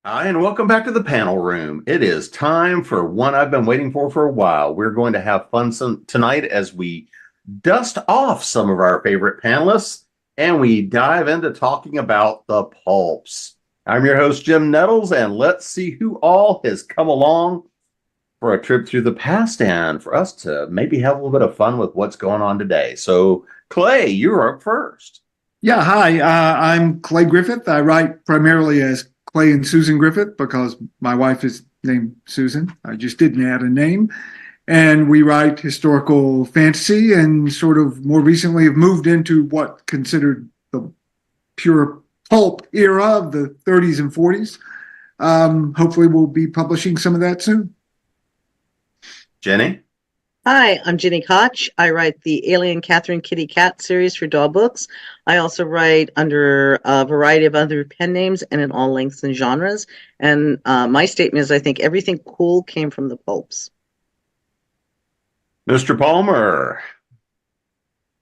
Hi, and welcome back to the panel room. It is time for one I've been waiting for a while. We're going to have fun tonight as we dust off some of our favorite panelists and we dive into talking about the pulps. I'm your host, Jim Nettles, and let's see who all has come along for a trip through the past and for us to maybe have a little bit of fun with what's going on today. So, Clay, you're up first. Yeah, hi. I'm Clay Griffith. I write primarily as Clay and Susan Griffith because my wife is named Susan. I just didn't add a name. And we write historical fantasy and sort of more recently have moved into what considered the pure pulp era of the 30s and 40s. Hopefully we'll be publishing some of that soon. Jenny? Hi, I'm Gini Koch. I write the Alien Catherine Kitty Cat series for Dog Books. I also write under a variety of other pen names and in all lengths and genres. And my statement is I think everything cool came from the pulps. Mr. Palmer.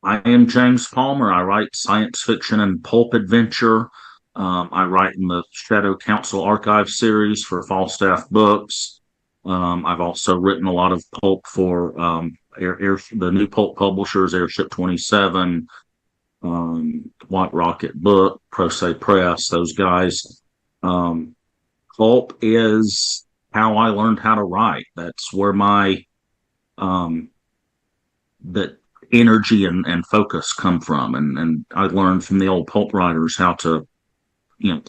I am James Palmer. I write science fiction and pulp adventure. I write in the Shadow Council Archive series for Falstaff Books. I've also written a lot of pulp for the new pulp publishers, Airship 27, White Rocket Book, Pro Se Press, those guys. Pulp is how I learned how to write. That's where my that energy and focus come from. And I learned from the old pulp writers how to,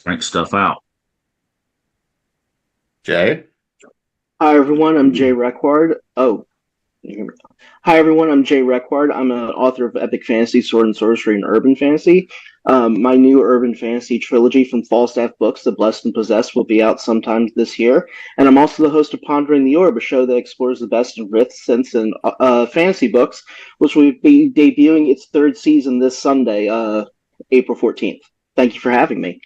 crank stuff out. Jay? Hi everyone, I'm Jay Requard. Hi everyone, I'm Jay Requard. I'm an author of epic fantasy, sword and sorcery, and urban fantasy. My new urban fantasy trilogy from Falstaff Books, The Blessed and Possessed, will be out sometime this year. And I'm also the host of Pondering the Orb, a show that explores the best of fifth sense and fantasy books, which will be debuting its third season this Sunday, April 14th. Thank you for having me.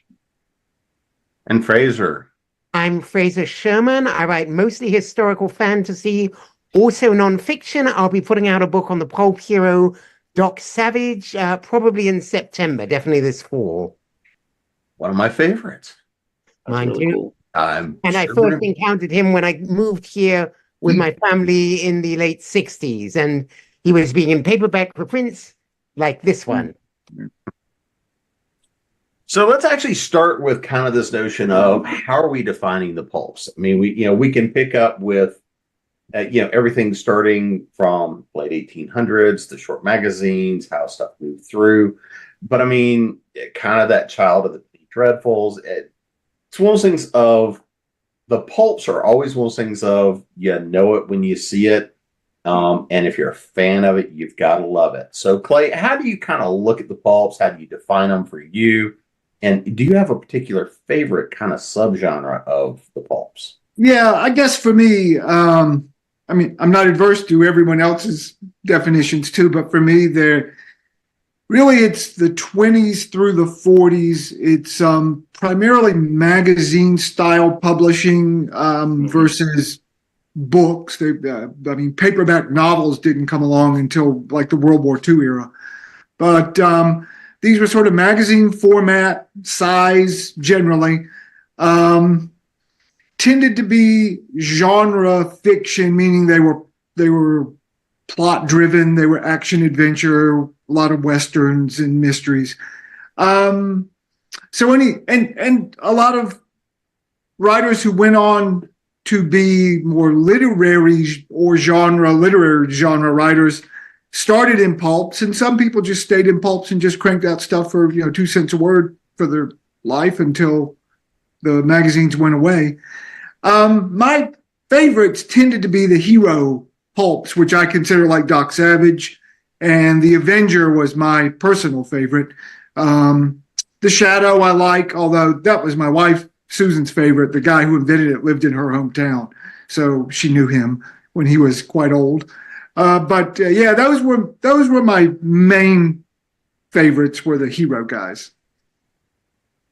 And Fraser? I'm Fraser Sherman. I write mostly historical fantasy, also nonfiction. I'll be putting out a book on the pulp hero, Doc Savage, probably in September, definitely this fall. One of my favorites. Mine too. Cool. I first encountered him when I moved here with my family in the late 60s, and he was being in paperback for prints like this one. So let's actually start with kind of this notion of how are we defining the pulps? I mean, we can pick up with, everything starting from late 1800s, the short magazines, how stuff moved through. But I mean, kind of that child of the dreadfuls. It's one of those things of the pulps are always one of those things of you know it when you see it. And if you're a fan of it, you've got to love it. So Clay, how do you kind of look at the pulps? How do you define them for you? And do you have a particular favorite kind of subgenre of the pulps? Yeah, I guess for me, I'm not adverse to everyone else's definitions too, but for me, it's the 20s through the 40s. It's primarily magazine style publishing versus books. Paperback novels didn't come along until like the World War II era, but these were sort of magazine format, size generally. Tended to be genre fiction, meaning they were plot driven, they were action adventure, a lot of westerns and mysteries. And a lot of writers who went on to be more literary genre writers started in pulps, and some people just stayed in pulps and just cranked out stuff for 2 cents a word for their life until the magazines went away. My favorites tended to be the hero pulps, which I consider like Doc Savage, and the Avenger was my personal favorite. The Shadow I like, although that was my wife Susan's favorite. The guy who invented it lived in her hometown, so she knew him when he was quite old. Those were my main favorites, were the hero guys.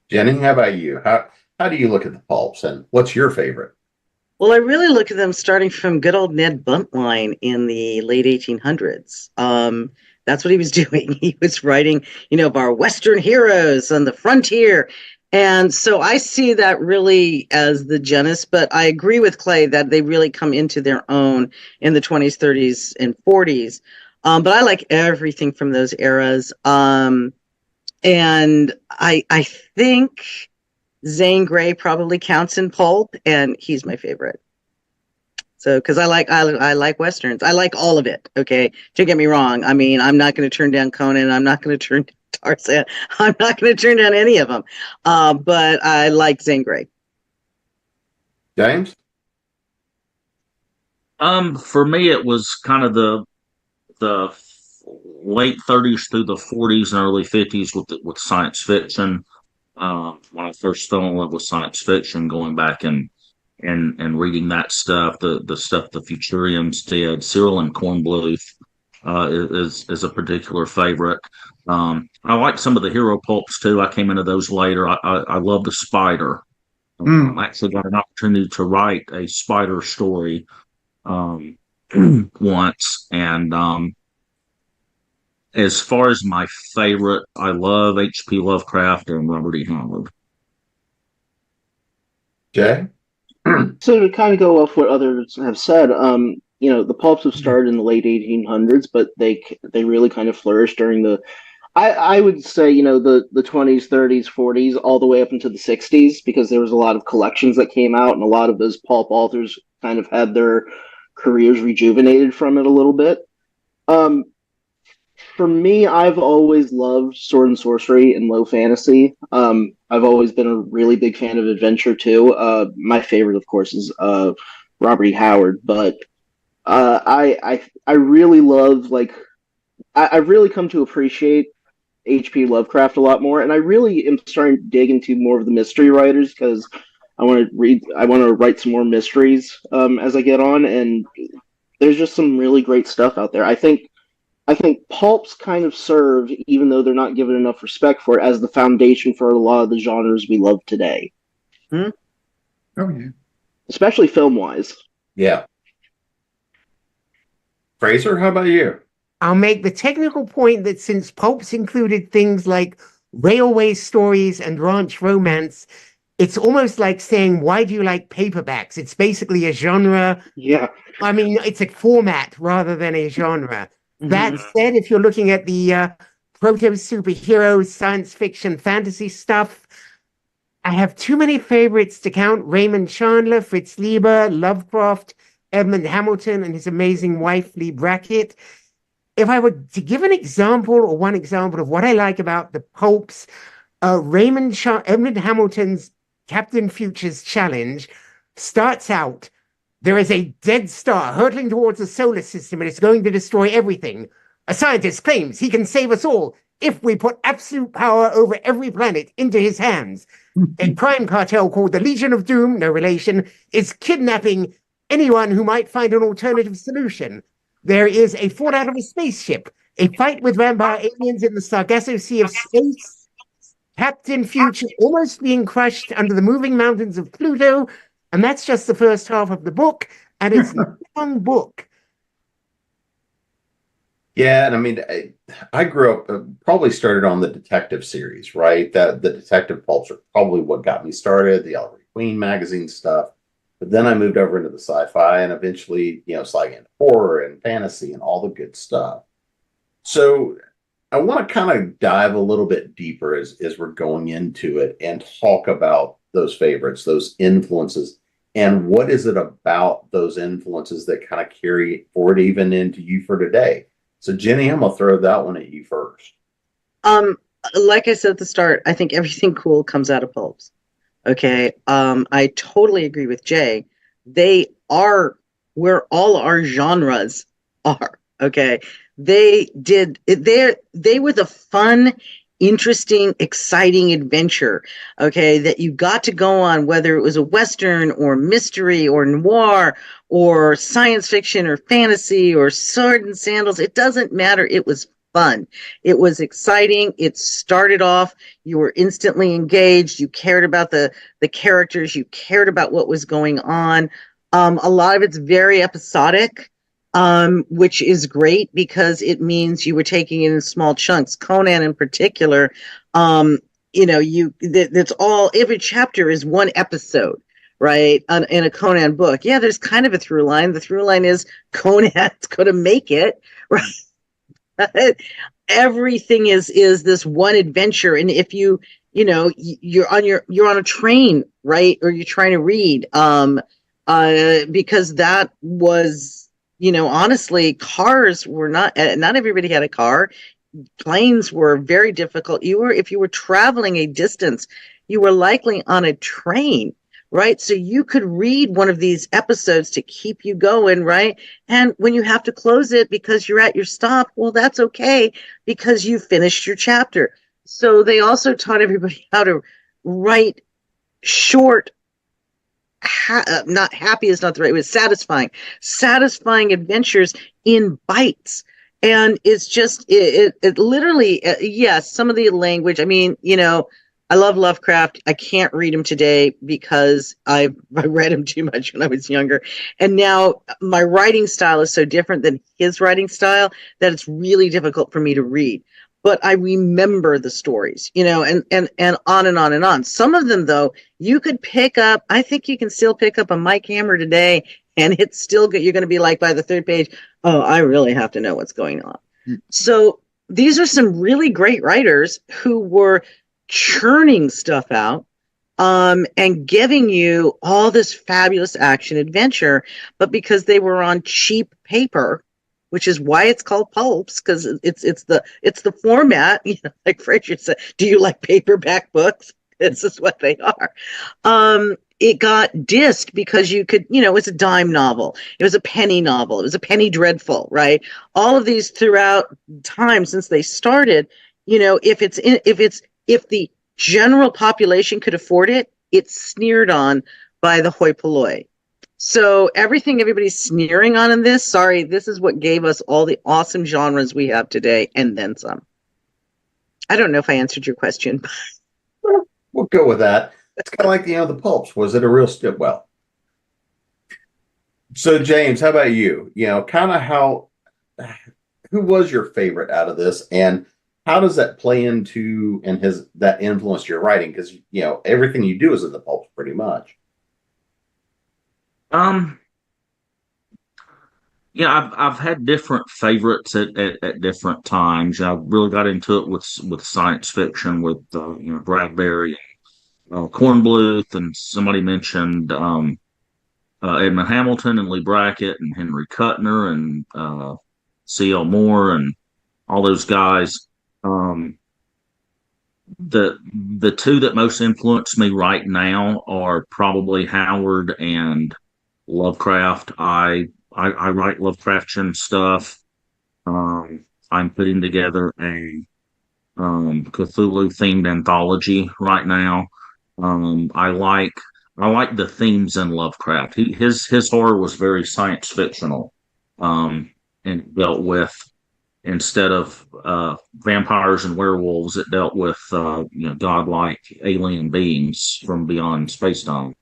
Jenny, how about you? How do you look at the pulps, and what's your favorite? Well, I really look at them starting from good old Ned Buntline in the late 1800s. That's what he was doing. He was writing, of our Western heroes on the frontier. And so I see that really as the genesis, but I agree with Clay that they really come into their own in the 20s, 30s, and 40s. But I like everything from those eras. And I think Zane Grey probably counts in Pulp, and he's my favorite. So, because I like westerns, I like all of it. Okay, don't get me wrong. I mean, I'm not going to turn down Conan. I'm not going to turn down Tarzan. I'm not going to turn down any of them. But I like Zane Grey. James? For me, it was kind of the late 30s through the 40s and early 50s with science fiction. When I first fell in love with science fiction, going back and reading that stuff, the stuff the Futurians did, Cyril and Kornbluth is a particular favorite. I like some of the hero pulps too. I came into those later. I love the Spider. I actually got an opportunity to write a Spider story once, and as far as my favorite, I love H.P. Lovecraft and Robert E. Howard. Jay? So to kind of go off what others have said, the pulps have started in the late 1800s, but they really kind of flourished during I would say, the 20s, 30s, 40s, all the way up into the 60s, because there was a lot of collections that came out, and a lot of those pulp authors kind of had their careers rejuvenated from it a little bit. For me, I've always loved sword and sorcery and low fantasy. I've always been a really big fan of adventure too. My favorite, of course, is Robert E. Howard, but I really love I've really come to appreciate H.P. Lovecraft a lot more, and I really am starting to dig into more of the mystery writers because I want to write some more mysteries as I get on, and there's just some really great stuff out there. I think pulps kind of serve, even though they're not given enough respect for it, as the foundation for a lot of the genres we love today. Oh yeah, especially film-wise. Yeah. Fraser, how about you? I'll make the technical point that since pulps included things like railway stories and ranch romance, it's almost like saying, why do you like paperbacks? It's basically a genre. Yeah. I mean, it's a format rather than a genre. That said, if you're looking at the proto-superhero, science fiction, fantasy stuff, I have too many favorites to count. Raymond Chandler, Fritz Lieber, Lovecraft, Edmund Hamilton, and his amazing wife, Lee Brackett. If I were to give an example or one example of what I like about the pulps, Edmund Hamilton's Captain Future's Challenge starts out, there is a dead star hurtling towards the solar system and it's going to destroy everything. A scientist claims he can save us all if we put absolute power over every planet into his hands. A crime cartel called the Legion of Doom, no relation, is kidnapping anyone who might find an alternative solution. There is a fallout of a spaceship, a fight with vampire aliens in the Sargasso Sea of space, Captain Future almost being crushed under the moving mountains of Pluto, and that's just the first half of the book, and it's a long book. Yeah, and I mean, I grew up, probably started on the detective series, right? That the detective pulps are probably what got me started, the Oliver Queen magazine stuff. But then I moved over into the sci-fi and eventually, sliding into horror and fantasy and all the good stuff. So I want to kind of dive a little bit deeper as we're going into it and talk about those favorites, those influences, and what is it about those influences that kind of carry forward even into you for today. So Jenny, I'm gonna throw that one at you first. Like I said at the start, I think everything cool comes out of pulps. Okay. I totally agree with Jay. They are where all our genres are. Okay. They were the fun, interesting, exciting adventure, okay, that you got to go on, whether it was a Western or mystery or noir or science fiction or fantasy or sword and sandals. It doesn't matter. It was fun. It was exciting. It started off, you were instantly engaged. You cared about the characters. You cared about what was going on. A lot of it's very episodic. Which is great because it means you were taking it in small chunks. Conan in particular, that's all. Every chapter is one episode, right? In a Conan book, yeah, there's kind of a through line. The through line is Conan's going to make it, right? Everything is this one adventure, and if you're on a train, right, or you're trying to read, because that was, honestly, cars were not everybody had a car. Planes were very difficult. If you were traveling a distance, you were likely on a train, right? So you could read one of these episodes to keep you going, right? And when you have to close it because you're at your stop, well, that's okay, because you finished your chapter. So they also taught everybody how to write short, not happy is not the right word, satisfying adventures in bites. And it's just, it literally, yes, some of the language, I mean, I love Lovecraft. I can't read him today because I read him too much when I was younger. And now my writing style is so different than his writing style that it's really difficult for me to read. But I remember the stories, and on and on and on. Some of them, though, you could pick up. I think you can still pick up a Mike Hammer today, and it's still good. You're going to be like, by the third page, oh, I really have to know what's going on. So these are some really great writers who were churning stuff out, and giving you all this fabulous action adventure. But because they were on cheap paper, which is why it's called pulps, because it's the format, like Fraser said, do you like paperback books? This is what they are. It got dissed because you could, it was a dime novel, it was a penny novel, it was a penny dreadful, right? All of these throughout time since they started, if the general population could afford it, it's sneered on by the hoi polloi. So everything everybody's sneering on in this, sorry, this is what gave us all the awesome genres we have today, and then some. I don't know if I answered your question. We'll go with that. It's kind of like, the pulps. Was it a real well? So James, how about you? Kind of who was your favorite out of this, and how does that play into that influenced your writing? Because everything you do is in the pulps pretty much. Yeah, I've had different favorites at different times. I really got into it with science fiction with Bradbury, Kornbluth, and somebody mentioned Edmund Hamilton and Lee Brackett and Henry Kuttner and C.L. Moore and all those guys. The two that most influence me right now are probably Howard and Lovecraft. I write Lovecraftian stuff. I'm putting together a Cthulhu themed anthology right now. I like the themes in Lovecraft. His horror was very science fictional, and dealt with, instead of vampires and werewolves, it dealt with godlike alien beings from beyond space-time.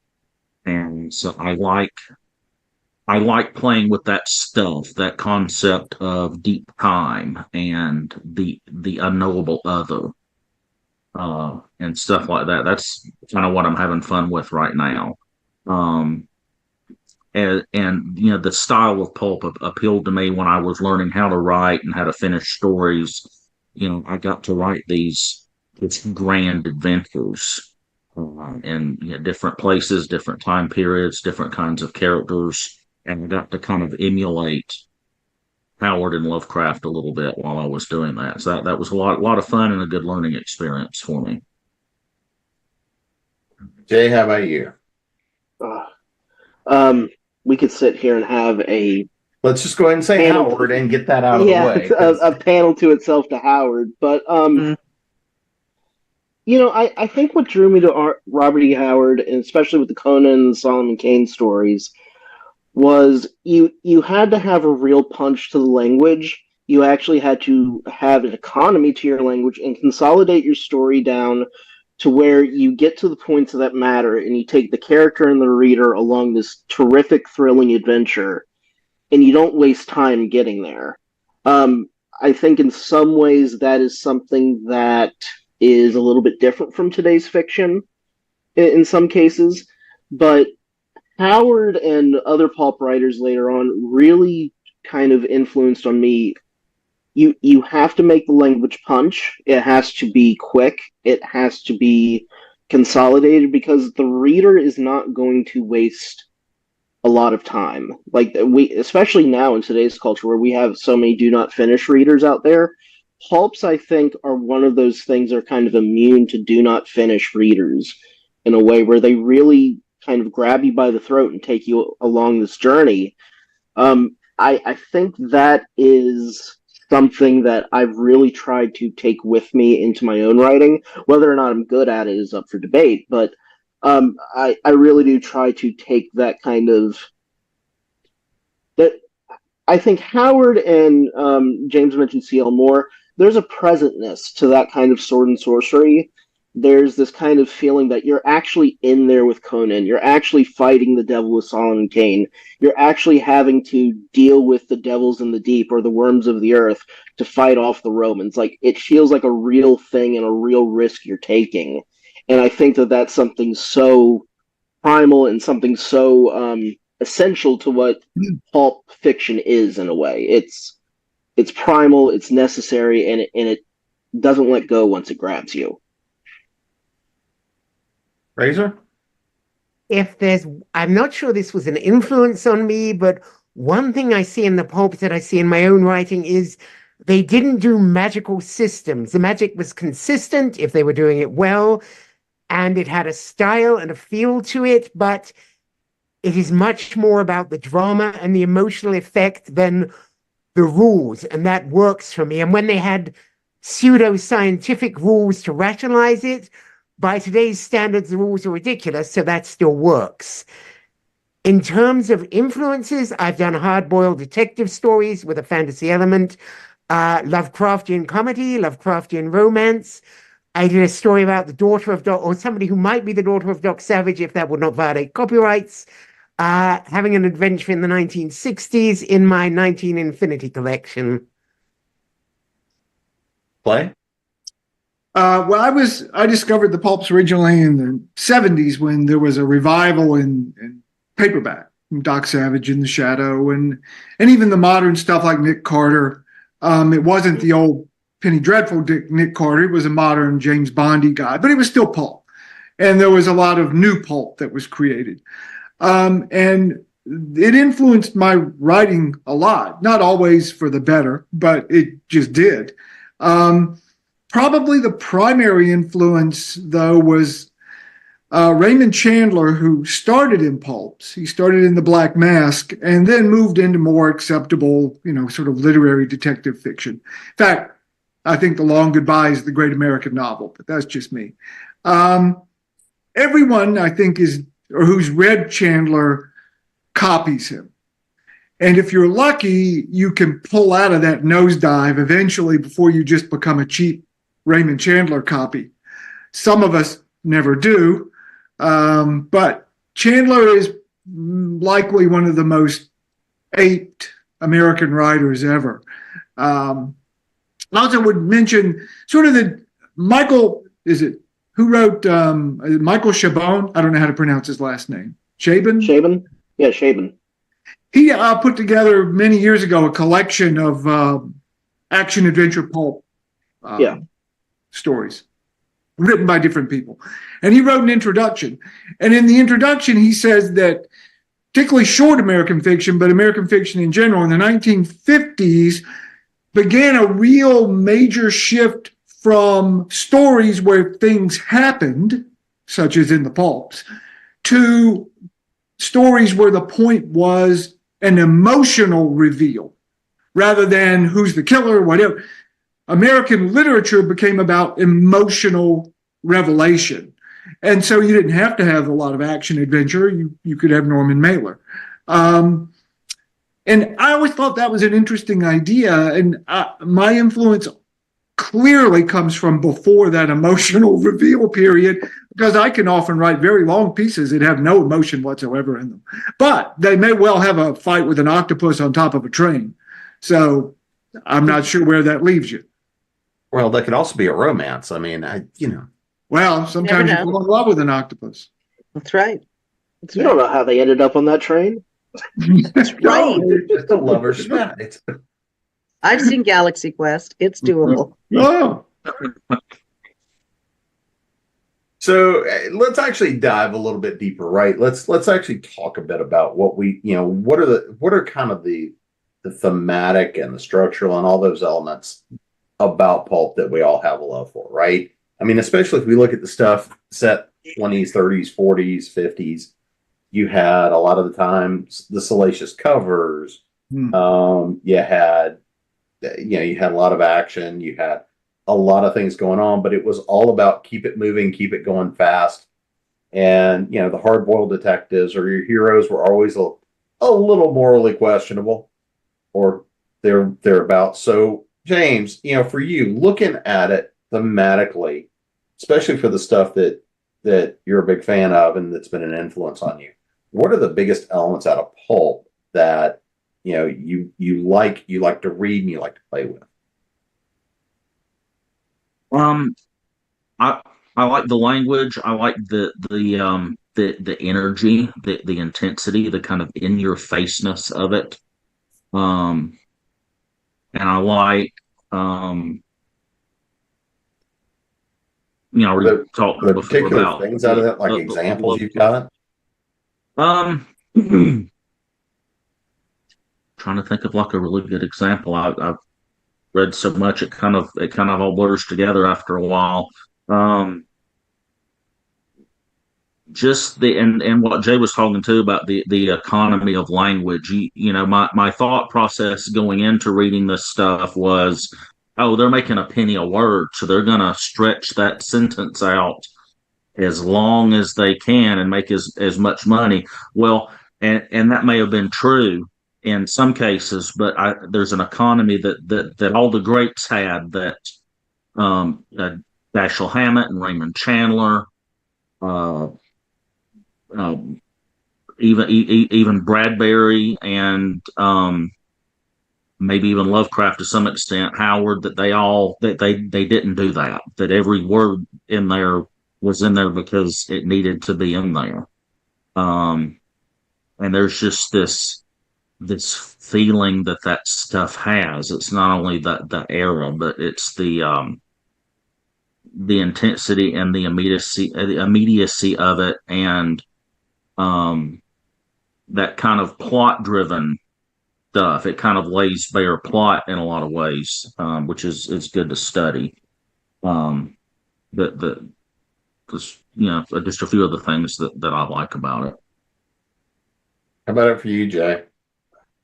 And so I like playing with that stuff, that concept of deep time and the unknowable other, and stuff like that. That's kind of what I'm having fun with right now. And the style of pulp appealed to me when I was learning how to write and how to finish stories. I got to write these grand adventures in different places, different time periods, different kinds of characters. And I got to kind of emulate Howard and Lovecraft a little bit while I was doing that. So that was a lot of fun and a good learning experience for me. Jay, how about you? We could sit here and have a... Let's just go ahead and say Howard and get that out of the way. A panel to itself to Howard. But, I think what drew me to Robert E. Howard, and especially with the Conan and Solomon Kane stories, was you had to have a real punch to the language. You actually had to have an economy to your language and consolidate your story down to where you get to the points that matter, and you take the character and the reader along this terrific, thrilling adventure, and you don't waste time getting there. I think in some ways that is something that is a little bit different from today's fiction in some cases, but Howard and other pulp writers later on really kind of influenced on me. You have to make the language punch. It has to be quick. It has to be consolidated because the reader is not going to waste a lot of time. Like especially now in today's culture where we have so many do not finish readers out there, pulps I think are one of those things that are kind of immune to do not finish readers in a way where they really kind of grab you by the throat and take you along this journey. I think that is something that I've really tried to take with me into my own writing. Whether or not I'm good at it is up for debate, but I really do try to take that kind of that. I think Howard and James mentioned C.L. Moore. There's a presentness to that kind of sword and sorcery. There's this kind of feeling that you're actually in there with Conan. You're actually fighting the devil with Solomon Kane. You're actually having to deal with the devils in the deep or the worms of the earth to fight off the Romans. Like, it feels like a real thing and a real risk you're taking. And I think that that's something so primal and something so essential to what pulp fiction is in a way. It's primal, it's necessary, and it doesn't let go once it grabs you. Fraser? I'm not sure this was an influence on me, but one thing I see in the pulps that I see in my own writing is they didn't do magical systems. The magic was consistent if they were doing it well, and it had a style and a feel to it, but it is much more about the drama and the emotional effect than the rules, and that works for me. And when they had pseudo-scientific rules to rationalize it, by today's standards, the rules are ridiculous, so that still works. In terms of influences, I've done hard-boiled detective stories with a fantasy element, Lovecraftian comedy, Lovecraftian romance. I did a story about the daughter of Doc, or somebody who might be the daughter of Doc Savage, if that would not violate copyrights, having an adventure in the 1960s in my 19 Infinity collection. Clay? Well, I discovered the pulps originally in the 70s when there was a revival in paperback, Doc Savage in the Shadow, and even the modern stuff like Nick Carter. It wasn't the old Penny Dreadful Nick Carter. It was a modern James Bondy guy, but it was still pulp. And there was a lot of new pulp that was created. And it influenced my writing a lot, not always for the better, but it just did. Probably the primary influence, though, was Raymond Chandler, who started in pulps. He started in The Black Mask and then moved into more acceptable, sort of literary detective fiction. In fact, I think The Long Goodbye is the great American novel, but that's just me. Everyone, I think, who's read Chandler copies him. And if you're lucky, you can pull out of that nosedive eventually before you just become a cheap Raymond Chandler copy. Some of us never do, but Chandler is likely one of the most aped American writers ever. I also would mention sort of Michael Chabon? I don't know how to pronounce his last name. Chabon? Yeah, Chabon. He put together many years ago a collection of action-adventure pulp stories written by different people. And he wrote an introduction. And in the introduction, he says that particularly short American fiction, but American fiction in general, in the 1950s, began a real major shift from stories where things happened, such as in the pulps, to stories where the point was an emotional reveal rather than who's the killer, whatever. American literature became about emotional revelation. And so you didn't have to have a lot of action adventure. You could have Norman Mailer. And I always thought that was an interesting idea. And my influence clearly comes from before that emotional reveal period, because I can often write very long pieces that have no emotion whatsoever in them. But they may well have a fight with an octopus on top of a train. So I'm not sure where that leaves you. Well, that could also be a romance. I mean, Well, sometimes you know. fall in love with an octopus. That's right. That's You right. don't know how they ended up on that train. That's right. no, it's just a lover's smack. I've seen Galaxy Quest. It's doable. Oh, So let's actually dive a little bit deeper, right? Let's actually talk a bit about what what are kind of the thematic and the structural and all those elements about pulp that we all have a love for, right? I mean, especially if we look at the stuff set 20s, 30s, 40s, 50s, you had a lot of the times the salacious covers. You had a lot of action, you had a lot of things going on, but it was all about keep it moving, keep it going fast. And the hard-boiled detectives or your heroes were always a little morally questionable, or they're about. So James, for you, looking at it thematically, especially for the stuff that you're a big fan of and that's been an influence on you, what are the biggest elements out of pulp that you like to read and you like to play with? I like the language. I like the energy, the intensity, the kind of in your faceness of it. And I like we talked the before particular about things out of that, like examples you've got. Trying to think of like a really good example. I've read so much it kind of all blurs together after a while. Just and what Jay was talking to about the economy of language. My thought process going into reading this stuff was, oh, they're making a penny a word, so they're gonna stretch that sentence out as long as they can and make as much money. Well, and that may have been true in some cases, but there's an economy that all the greats had, that Dashiell Hammett and Raymond Chandler, even Bradbury, and maybe even Lovecraft to some extent, Howard, that they didn't do that. That every word in there was in there because it needed to be in there. And there's just this feeling that stuff has. It's not only the era, but it's the intensity and the immediacy of it, and that kind of plot driven stuff. It kind of lays bare plot in a lot of ways, which is good to study. Just a few of the things that I like about it. How about it for you, Jay?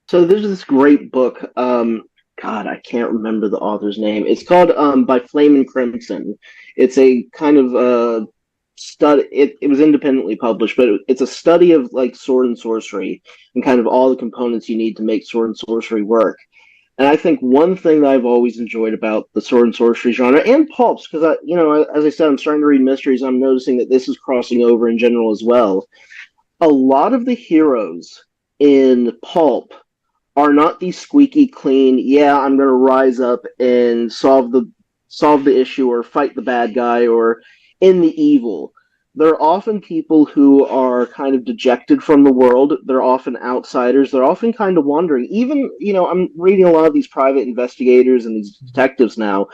So there's this great book. God, I can't remember the author's name. It's called By Flame and Crimson. It's a kind of study. It was independently published, but it's a study of like sword and sorcery and kind of all the components you need to make sword and sorcery work. And I think one thing that I've always enjoyed about the sword and sorcery genre and pulps, because as I said, I'm starting to read mysteries. I'm noticing that this is crossing over in general as well. A lot of the heroes in pulp are not these squeaky clean, yeah, I'm going to rise up and solve the issue or fight the bad guy or end the evil. They're often people who are kind of dejected from the world. They're often outsiders. They're often kind of wandering. Even, I'm reading a lot of these private investigators and these detectives now.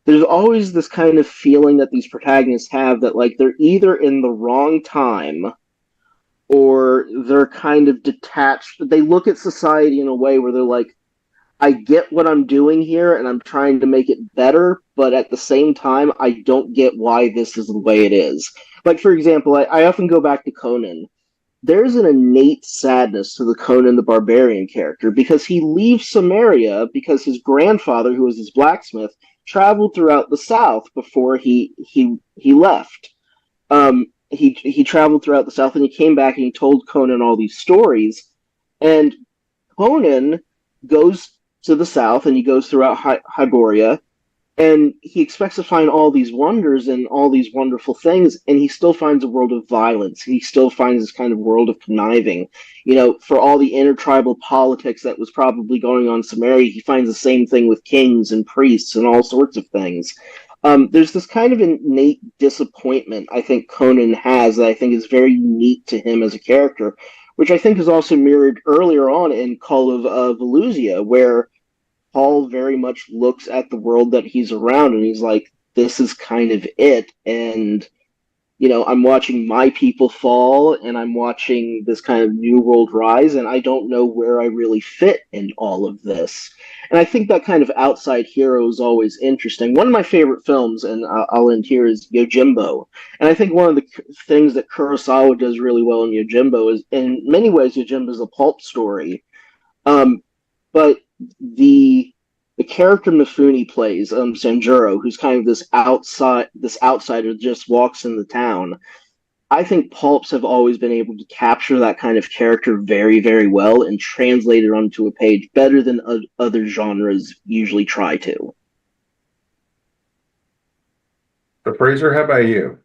There's always this kind of feeling that these protagonists have that, like, they're either in the wrong time or they're kind of detached. They look at society in a way where they're like, I get what I'm doing here and I'm trying to make it better, but at the same time, I don't get why this is the way it is. Like, for example, I often go back to Conan. There's an innate sadness to the Conan the Barbarian character because he leaves Samaria because his grandfather, who was his blacksmith, traveled throughout the South before he left. He traveled throughout the South and he came back and he told Conan all these stories. And Conan goes to the South and he goes throughout Hyboria And he expects to find all these wonders and all these wonderful things, and he still finds a world of violence. He still finds this kind of world of conniving. For all the intertribal politics that was probably going on in Samaria, he finds the same thing with kings and priests and all sorts of things. There's this kind of innate disappointment I think Conan has that I think is very unique to him as a character, which I think is also mirrored earlier on in Call of Valusia, where Paul very much looks at the world that he's around and he's like, this is kind of it. And, I'm watching my people fall and I'm watching this kind of new world rise, and I don't know where I really fit in all of this. And I think that kind of outside hero is always interesting. One of my favorite films, and I'll end here, is Yojimbo. And I think one of the things that Kurosawa does really well in Yojimbo is, in many ways, Yojimbo is a pulp story. But the character Mifune plays, Sanjuro, who's kind of this outsider that just walks in the town. I think pulps have always been able to capture that kind of character very, very well and translate it onto a page better than other genres usually try to. So, Fraser, how about you?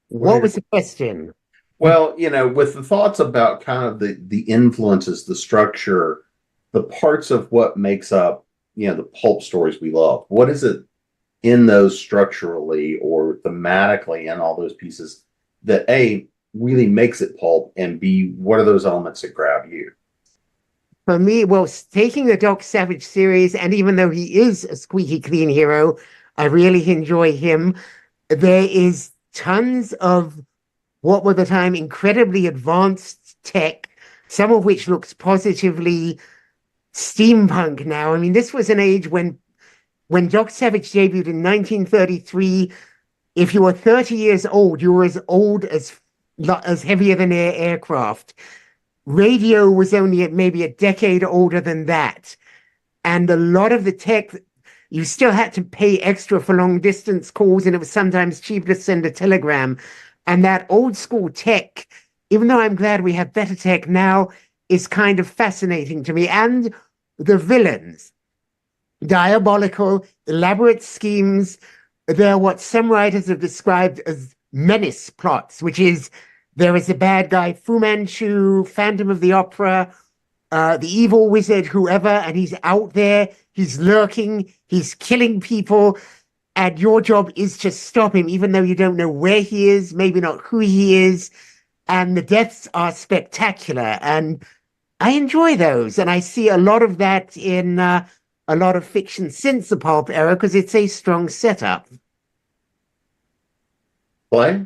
What was the question? Well, with the thoughts about kind of the influences, the structure, the parts of what makes up, the pulp stories we love. What is it in those structurally or thematically and all those pieces that A, really makes it pulp, and B, what are those elements that grab you? For me, well, taking the Doc Savage series, and even though he is a squeaky clean hero, I really enjoy him. There is tons of what were the time incredibly advanced tech, some of which looks positively steampunk now. I mean, this was an age when Doc Savage debuted in 1933, if you were 30 years old, you were as old as heavier than air aircraft. Radio was only maybe a decade older than that. And a lot of the tech, you still had to pay extra for long distance calls, and it was sometimes cheaper to send a telegram. And that old school tech, even though I'm glad we have better tech now, is kind of fascinating to me. And the villains, diabolical, elaborate schemes. They're what some writers have described as menace plots, which is there is a bad guy, Fu Manchu, Phantom of the Opera, the evil wizard, whoever, and he's out there, he's lurking, he's killing people, and your job is to stop him, even though you don't know where he is, maybe not who he is, and the deaths are spectacular, and I enjoy those, and I see a lot of that in a lot of fiction since the pulp era because it's a strong setup. Clay?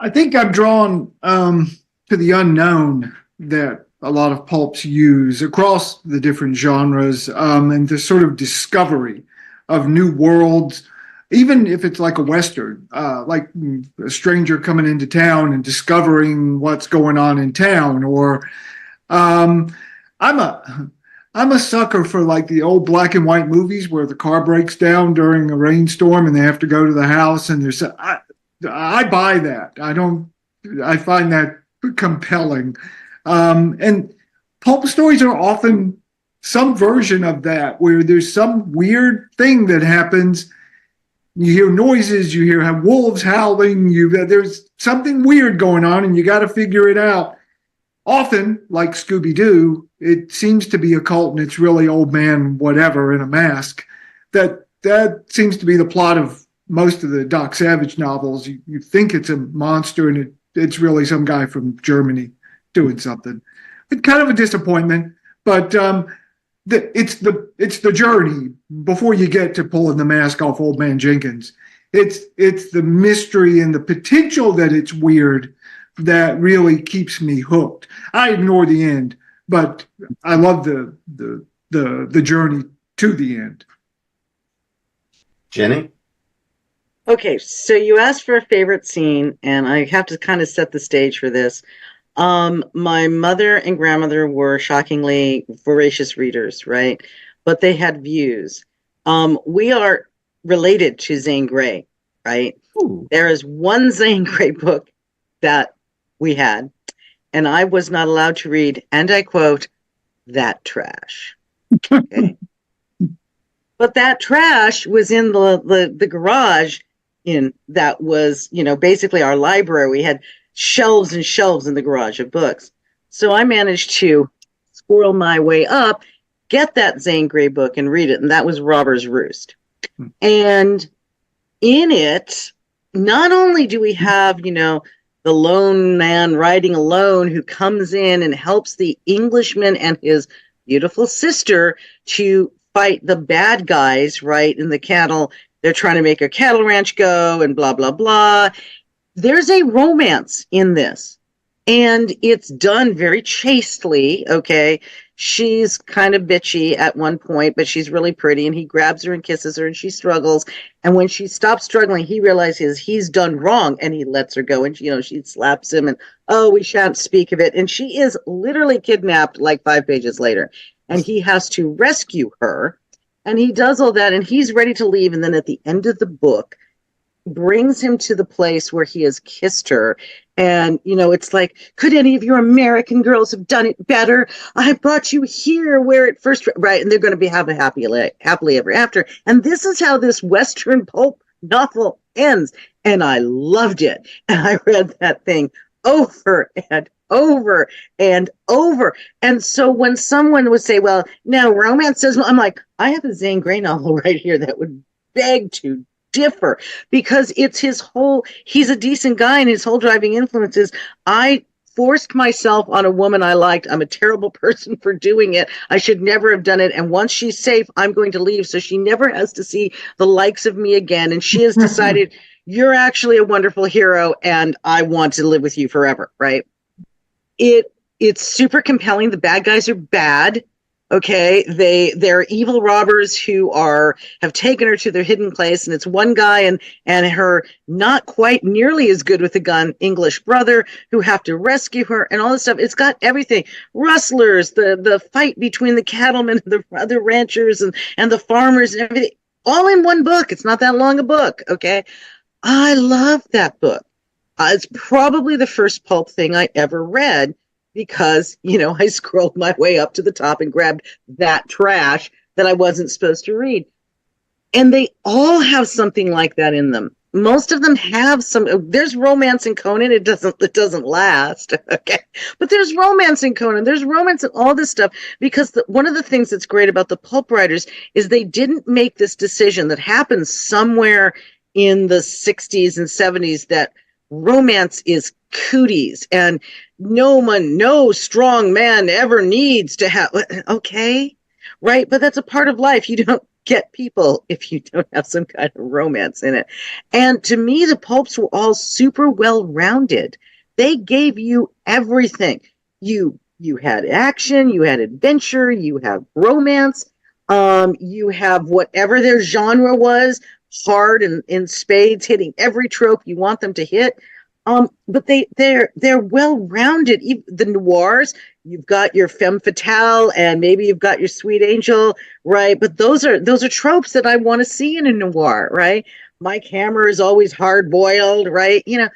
I think I'm drawn to the unknown that a lot of pulps use across the different genres, and the sort of discovery of new worlds, even if it's like a Western, like a stranger coming into town and discovering what's going on in town, or I'm a sucker for like the old black and white movies where the car breaks down during a rainstorm and they have to go to the house, and I buy that. I find that compelling. And pulp stories are often some version of that, where there's some weird thing that happens. You hear noises, you hear wolves howling, there's something weird going on and you got to figure it out. Often, like Scooby-Doo, it seems to be a cult and it's really old man whatever in a mask. That seems to be the plot of most of the Doc Savage novels. You think it's a monster and it's really some guy from Germany doing something. It's kind of a disappointment, but it's the journey before you get to pulling the mask off Old Man Jenkins. It's the mystery and the potential that it's weird that really keeps me hooked. I ignore the end, but I love the journey to the end. Jenny? Okay, so you asked for a favorite scene, and I have to kind of set the stage for this. My mother and grandmother were shockingly voracious readers, right? But they had views. We are related to Zane Grey, right? Ooh. There is one Zane Grey book that we had, and I was not allowed to read, and I quote, that trash. Okay. But that trash was in the garage that was, basically our library. We had shelves and shelves in the garage of books. So I managed to squirrel my way up, get that Zane Grey book and read it. And that was Robber's Roost. And in it, not only do we have, the lone man riding alone who comes in and helps the Englishman and his beautiful sister to fight the bad guys, right, in the cattle. They're trying to make a cattle ranch go and blah, blah, blah. There's a romance in this. And it's done very chastely, okay? She's kind of bitchy at one point, but she's really pretty, and he grabs her and kisses her, and she struggles. And when she stops struggling, he realizes he's done wrong, and he lets her go. And, she slaps him, and, oh, we shan't speak of it. And she is literally kidnapped like 5 pages later. And he has to rescue her, and he does all that, and he's ready to leave. And then at the end of the book, brings him to the place where he has kissed her. And, it's like, could any of your American girls have done it better? I brought you here where it first, right? And they're going to be happily ever after. And this is how this Western pulp novel ends. And I loved it. And I read that thing over and over and over. And so when someone would say, well, no, romance says, I'm like, I have a Zane Grey novel right here that would beg to differ, because it's he's a decent guy, and his whole driving influence is, I forced myself on a woman I liked. I'm a terrible person for doing it. I should never have done it. And once she's safe, I'm going to leave, so she never has to see the likes of me again. And she has decided, you're actually a wonderful hero, and I want to live with you forever, right? It's super compelling. The bad guys are bad. Okay, they're evil robbers who have taken her to their hidden place, and it's one guy and her not quite nearly as good with a gun English brother who have to rescue her and all this stuff. It's got everything. Rustlers, the fight between the cattlemen and the other ranchers and the farmers and everything, all in one book. It's not that long a book. Okay, I love that book. It's probably the first pulp thing I ever read, because, I scrolled my way up to the top and grabbed that trash that I wasn't supposed to read. And they all have something like that in them. Most of them have there's romance in Conan. It doesn't last. Okay. But there's romance in Conan. There's romance in all this stuff, because one of the things that's great about the pulp writers is they didn't make this decision that happened somewhere in the 60s and 70s that romance is cooties and no strong man ever needs to have. Okay, right? But that's a part of life. You don't get people if you don't have some kind of romance in it. And to me, the pulps were all super well-rounded. They gave you everything. You had action, you had adventure, you have romance, you have whatever their genre was, hard and in spades, hitting every trope you want them to hit. But they're well-rounded. The noirs, you've got your femme fatale, and maybe you've got your sweet angel, right? But those are tropes that I want to see in a noir, right? Mike Hammer is always hard-boiled, right? And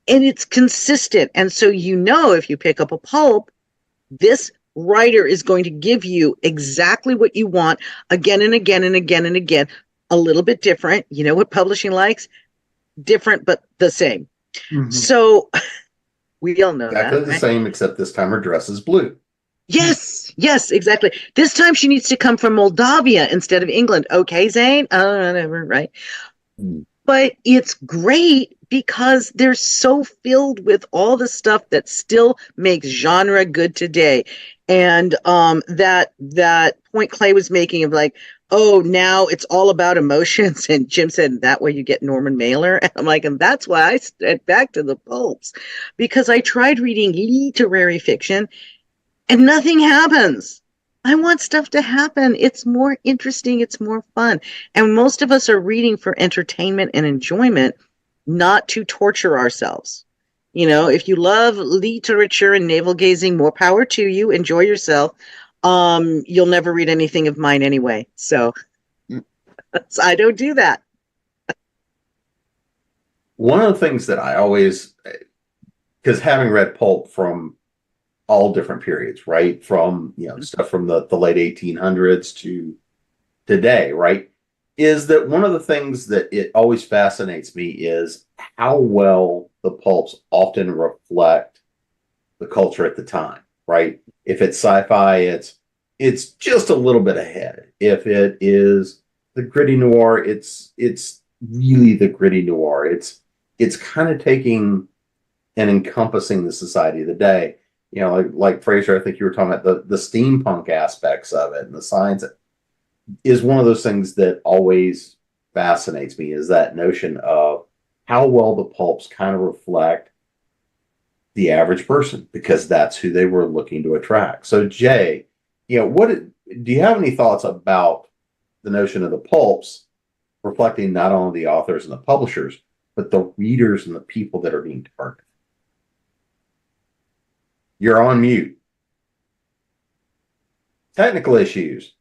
it's consistent. And so if you pick up a pulp, this writer is going to give you exactly what you want again and again and again and again. A little bit different. You know what publishing likes? Different, but the same. Mm-hmm. So we all know exactly that. The same, except this time her dress is blue. Yes, exactly. This time she needs to come from Moldavia instead of England. Okay, Zane? Whatever, right? But it's great because they're so filled with all the stuff that still makes genre good today. And that point Clay was making of like, oh, now it's all about emotions. And Jim said, that way you get Norman Mailer. And I'm like, and that's why I went back to the pulps, because I tried reading literary fiction and nothing happens. I want stuff to happen. It's more interesting. It's more fun. And most of us are reading for entertainment and enjoyment, not to torture ourselves. If you love literature and navel gazing, more power to you. Enjoy yourself. You'll never read anything of mine anyway. So I don't do that. One of the things that I always, because having read pulp from all different periods, right? From, stuff from the late 1800s to today, right? Is that one of the things that it always fascinates me is how well the pulps often reflect the culture at the time, right? If it's sci-fi, it's just a little bit ahead. If it is the gritty noir, it's really the gritty noir. It's kind of taking and encompassing the society of the day. You know, like Fraser, I think you were talking about the steampunk aspects of it and the science is one of those things that always fascinates me, is that notion of how well the pulps kind of reflect the average person, because that's who they were looking to attract. So Jay, you know, do you have any thoughts about the notion of the pulps reflecting not only the authors and the publishers, but the readers and the people that are being targeted? You're on mute. Technical issues.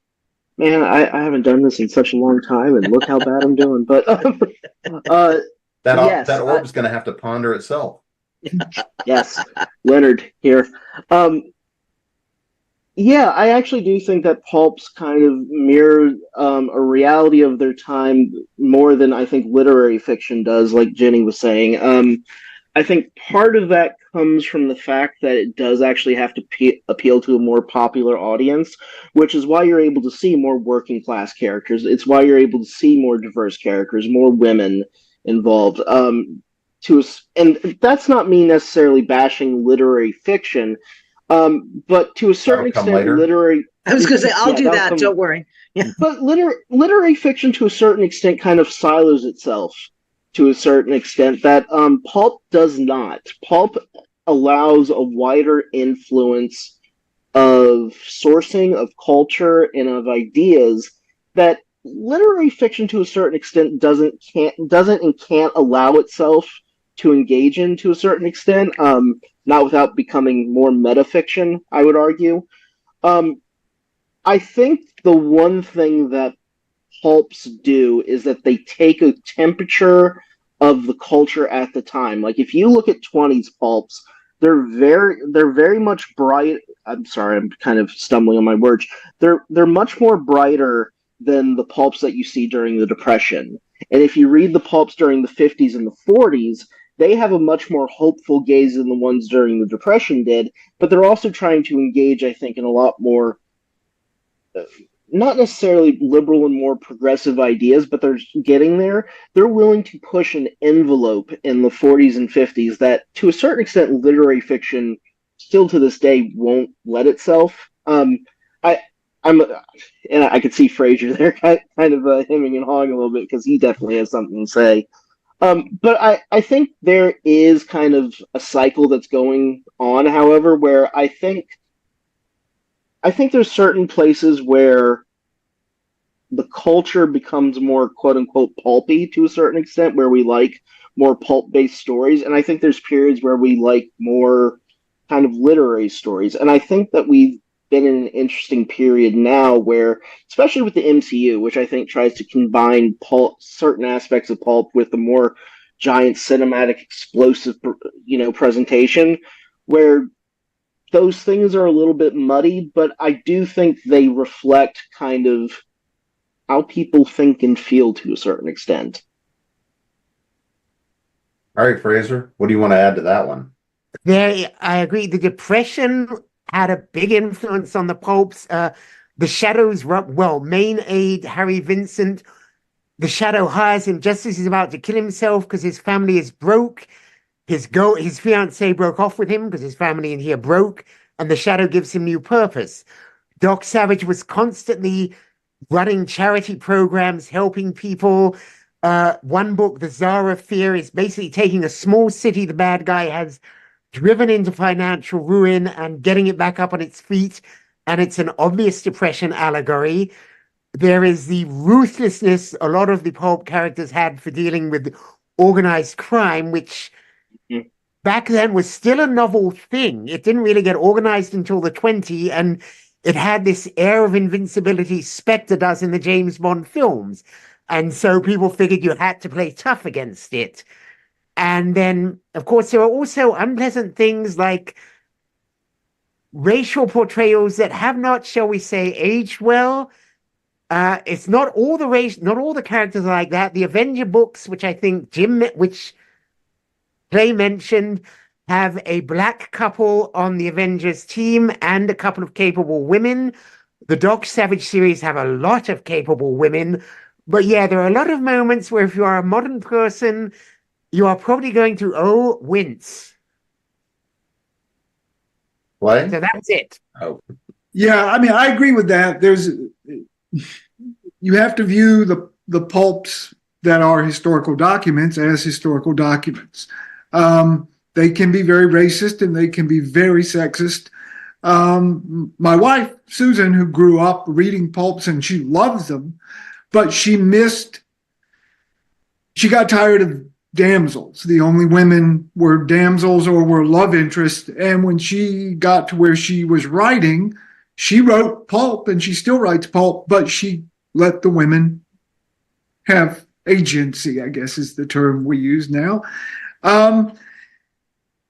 Man, I haven't done this in such a long time, and look how bad I'm doing. But that orb's going to have to ponder itself. Yes, Leonard here. Yeah, I actually do think that pulps kind of mirror a reality of their time more than I think literary fiction does, like Jenny was saying. I think part of that comes from the fact that it does actually have to appeal to a more popular audience, which is why you're able to see more working class characters. It's why you're able to see more diverse characters, more women involved. And that's not me necessarily bashing literary fiction, but to a certain extent, literary. I was going to say, I'll do that. Don't worry. Yeah. But literary fiction, to a certain extent, kind of silos itself. To a certain extent, that pulp does not. Pulp allows a wider influence of sourcing, of culture, and of ideas that literary fiction, to a certain extent, doesn't and can't allow itself to engage in, to a certain extent. Not without becoming more metafiction, I would argue. I think the one thing that pulps do is that they take a temperature of the culture at the time. Like if you look at 20s pulps, they're very much bright. I'm sorry, I'm kind of stumbling on my words. They're much more brighter than the pulps that you see during the Depression. And if you read the pulps during the 50s and the 40s, they have a much more hopeful gaze than the ones during the Depression did, but they're also trying to engage, I think, in a lot more not necessarily liberal and more progressive ideas, but they're getting there. They're willing to push an envelope in the 40s and 50s that, to a certain extent, literary fiction still to this day won't let itself. And I could see Fraser there kind of hemming and hawing a little bit because he definitely has something to say. But I think there is kind of a cycle that's going on, however, where I think there's certain places where the culture becomes more quote unquote pulpy to a certain extent, where we like more pulp based stories. And I think there's periods where we like more kind of literary stories. And I think that we've been in an interesting period now where, especially with the MCU, which I think tries to combine certain aspects of pulp with the more giant cinematic explosive, presentation, where those things are a little bit muddy, but I do think they reflect kind of how people think and feel to a certain extent. All right, Fraser, what do you want to add to that one? I agree. The Depression had a big influence on the pulps. The Shadow's main aide, Harry Vincent, the Shadow hires him just as he's about to kill himself because his family is broke. His fiancée broke off with him because his family in here broke, and the Shadow gives him new purpose. Doc Savage was constantly running charity programs, helping people. One book, The Czar of Fear, is basically taking a small city the bad guy has driven into financial ruin and getting it back up on its feet, and it's an obvious Depression allegory. There is the ruthlessness a lot of the pulp characters had for dealing with organized crime, which back then was still a novel thing. It didn't really get organized until the 20s, and it had this air of invincibility Spectre does in the James Bond films. And so people figured you had to play tough against it. And then, of course, there are also unpleasant things like racial portrayals that have not, shall we say, aged well. It's not all the race, not all the characters are like that. The Avenger books, which I think which Clay mentioned, have a black couple on the Avengers team and a couple of capable women. The Doc Savage series have a lot of capable women. But yeah, there are a lot of moments where if you are a modern person, you are probably going to, wince. What? So that's it. Oh, Yeah, I mean, I agree with that. You have to view the pulps that are historical documents as historical documents. They can be very racist and they can be very sexist. My wife, Susan, who grew up reading pulps and she loves them, but she got tired of damsels. The only women were damsels or were love interests. And when she got to where she was writing, she wrote pulp and she still writes pulp, but she let the women have agency, I guess is the term we use now.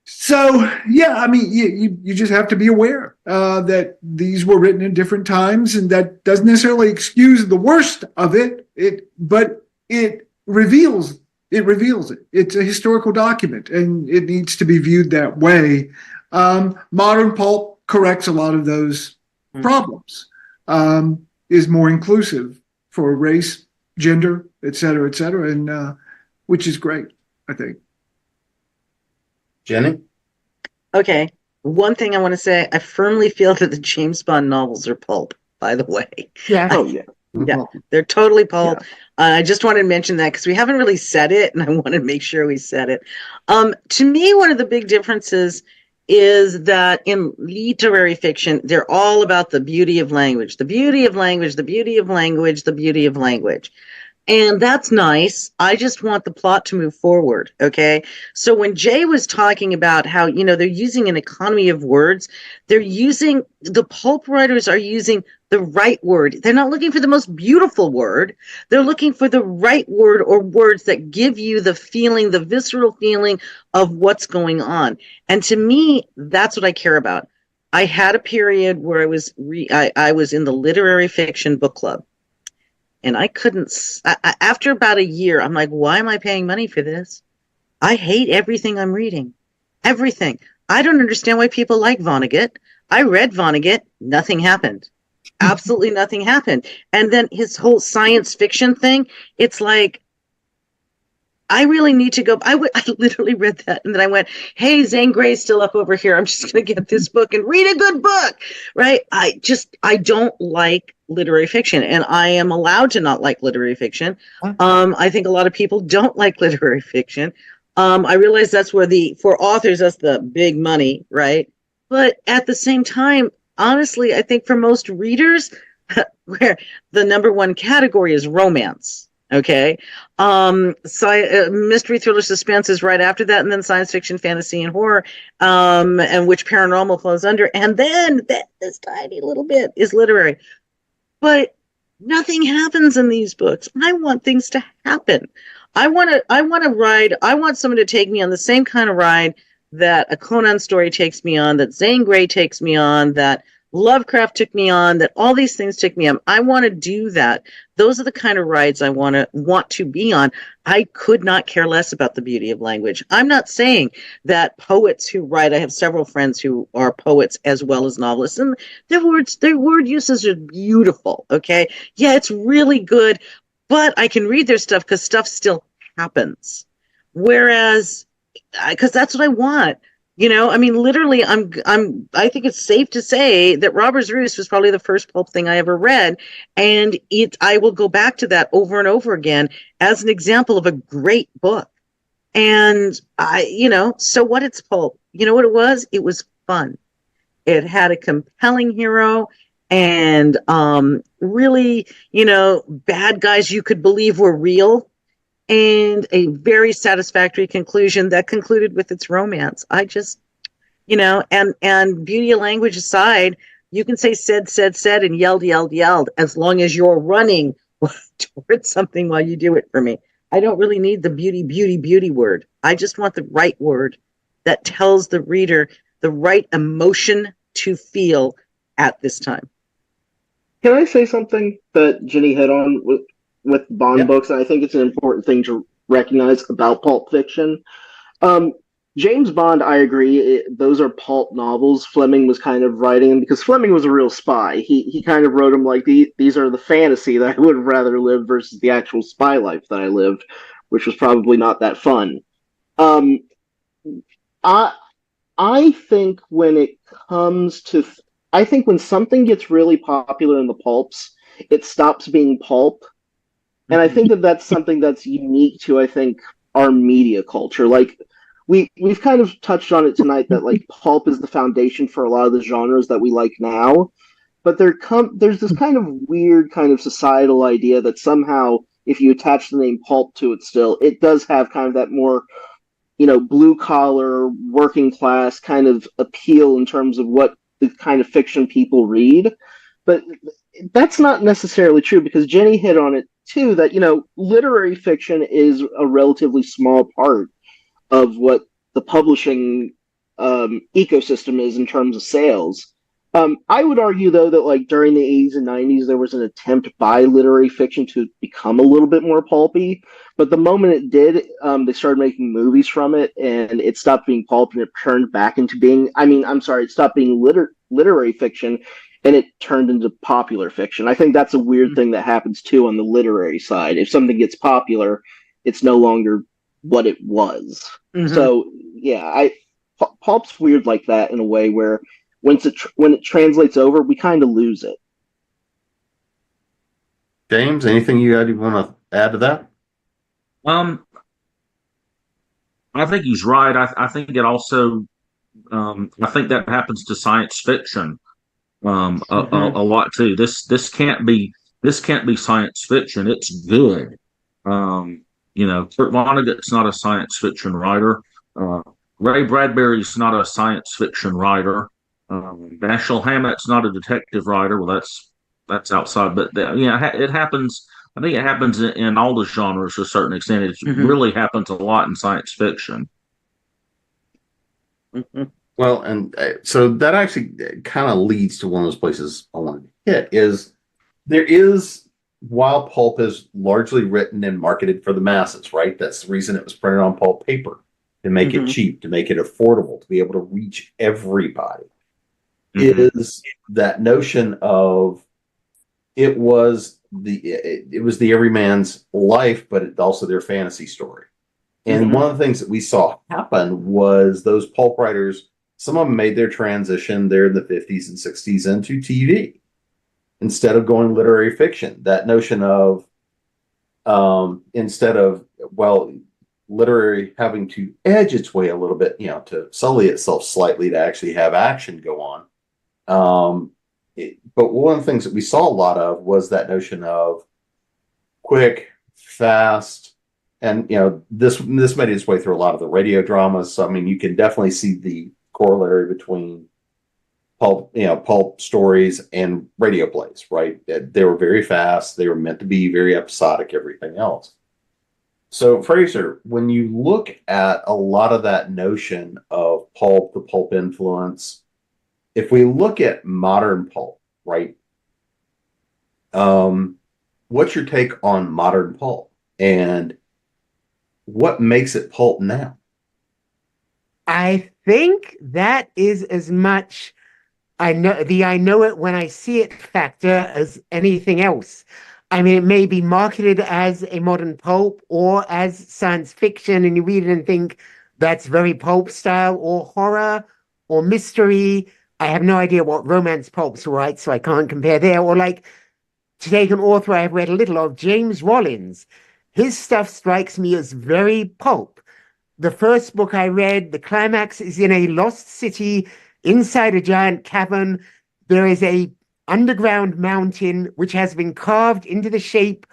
So, yeah, I mean, you just have to be aware that these were written in different times, and that doesn't necessarily excuse the worst of it, but it reveals it. It's a historical document, and it needs to be viewed that way. Modern pulp corrects a lot of those problems, is more inclusive for race, gender, et cetera, and which is great, I think. Jenny? Okay. One thing I want to say, I firmly feel that the James Bond novels are pulp, by the way. Yeah. Oh yeah. Yeah, they're totally pulp. Yeah. I just wanted to mention that because we haven't really said it, and I want to make sure we said it. To me, one of the big differences is that in literary fiction, they're all about the beauty of language, the beauty of language, the beauty of language, the beauty of language. And that's nice. I just want the plot to move forward. Okay. So when Jay was talking about how, they're using an economy of words, the pulp writers are using the right word. They're not looking for the most beautiful word. They're looking for the right word or words that give you the feeling, the visceral feeling of what's going on. And to me, that's what I care about. I had a period where I was in the literary fiction book club. And I couldn't, after about a year, I'm like, why am I paying money for this? I hate everything I'm reading. Everything. I don't understand why people like Vonnegut. I read Vonnegut. Nothing happened. Absolutely nothing happened. And then his whole science fiction thing, it's like, I really need to go. I literally read that. And then I went, hey, Zane Grey's still up over here. I'm just going to get this book and read a good book. Right. I don't like literary fiction, and I am allowed to not like literary fiction. I think a lot of people don't like literary fiction. I realize that's where for authors, that's the big money. Right. But at the same time, honestly, I think for most readers, where the number one category is romance. Okay. Mystery, thriller, suspense is right after that. And then science fiction, fantasy, and horror, and which paranormal flows under. And then this tiny little bit is literary. But nothing happens in these books. I want things to happen. I want to ride. I want someone to take me on the same kind of ride that a Conan story takes me on, that Zane Grey takes me on, that Lovecraft took me on, that all these things took me on. I want to do that. Those are the kind of rides I want to be on. I could not care less about the beauty of language. I'm not saying that poets who write, I have several friends who are poets as well as novelists, and their word uses are beautiful. Okay. Yeah, it's really good, but I can read their stuff because stuff still happens. Whereas, because that's what I want. I mean, literally, I think it's safe to say that Robber's Roost was probably the first pulp thing I ever read. And I will go back to that over and over again as an example of a great book. And so what? It's pulp. You know what it was? It was fun. It had a compelling hero and really, bad guys you could believe were real. And a very satisfactory conclusion that concluded with its romance. I just, and beauty of language aside, you can say said, and yelled, as long as you're running towards something while you do it for me. I don't really need the beauty word. I just want the right word that tells the reader the right emotion to feel at this time. Can I say something that Ginny hit on with Bond Yeah. books? And I think it's an important thing to recognize about pulp fiction. Um, James Bond, I agree. Those are pulp novels. Fleming was kind of writing them because Fleming was a real spy. He kind of wrote them like these are the fantasy that I would rather live versus the actual spy life that I lived, which was probably not that fun. Um, I I think when it comes to, I think when something gets really popular in the pulps, it stops being pulp, and I think that that's something that's unique to, I think, our media culture. Like we've kind of touched on it tonight that like pulp is the foundation for a lot of the genres that we like now, but there's this kind of weird kind of societal idea that somehow if you attach the name pulp to it still, it does have kind of that more, blue collar, working class kind of appeal in terms of what the kind of fiction people read. But that's not necessarily true because Jenny hit on it too that, literary fiction is a relatively small part of what the publishing ecosystem is in terms of sales. I would argue, though, that like during the 80s and 90s, there was an attempt by literary fiction to become a little bit more pulpy. But the moment it did, they started making movies from it, and it stopped being pulp, and it turned back into being. I mean, I'm sorry, it stopped being literary fiction, and it turned into popular fiction. I think that's a weird thing that happens too on the literary side. If something gets popular, it's no longer what it was. Mhm. So yeah, pulp's weird like that in a way where when it translates over, we kind of lose it. James, anything you want to add to that? I think he's right. I think it also, I think that happens to science fiction a lot too. This can't be science fiction. It's good. Kurt Vonnegut's not a science fiction writer. Ray Bradbury's not a science fiction writer. Dashiell Hammett's not a detective writer. Well, that's outside, but it happens. I think it happens in all the genres to a certain extent. It really happens a lot in science fiction. Well, and so that actually kind of leads to one of those places I wanted to hit is there is, while pulp is largely written and marketed for the masses, right? That's the reason it was printed on pulp paper, to make it cheap, to make it affordable, to be able to reach everybody. Is that notion of it was the everyman's life, but it's also their fantasy story. And one of the things that we saw happen was those pulp writers, some of them made their transition there in the 50s and 60s into TV instead of going literary fiction. That notion of instead of, literary having to edge its way a little bit, to sully itself slightly to actually have action go on. But one of the things that we saw a lot of was that notion of quick, fast, and this made its way through a lot of the radio dramas. So I mean, you can definitely see the corollary between pulp stories and radio plays, right? They were very fast. They were meant to be very episodic, everything else. So Fraser, when you look at a lot of that notion of pulp, the pulp influence, if we look at modern pulp, right? What's your take on modern pulp and what makes it pulp now? I think that is as much I know it when I see it factor as anything else. I mean, it may be marketed as a modern pulp or as science fiction, and you read it and think that's very pulp style, or horror or mystery. I have no idea what romance pulps write, so I can't compare there. Or like, to take an author I've read a little of, James Rollins. His stuff strikes me as very pulp. The first book I read, the climax is in a lost city inside a giant cavern. There is a underground mountain which has been carved into the shape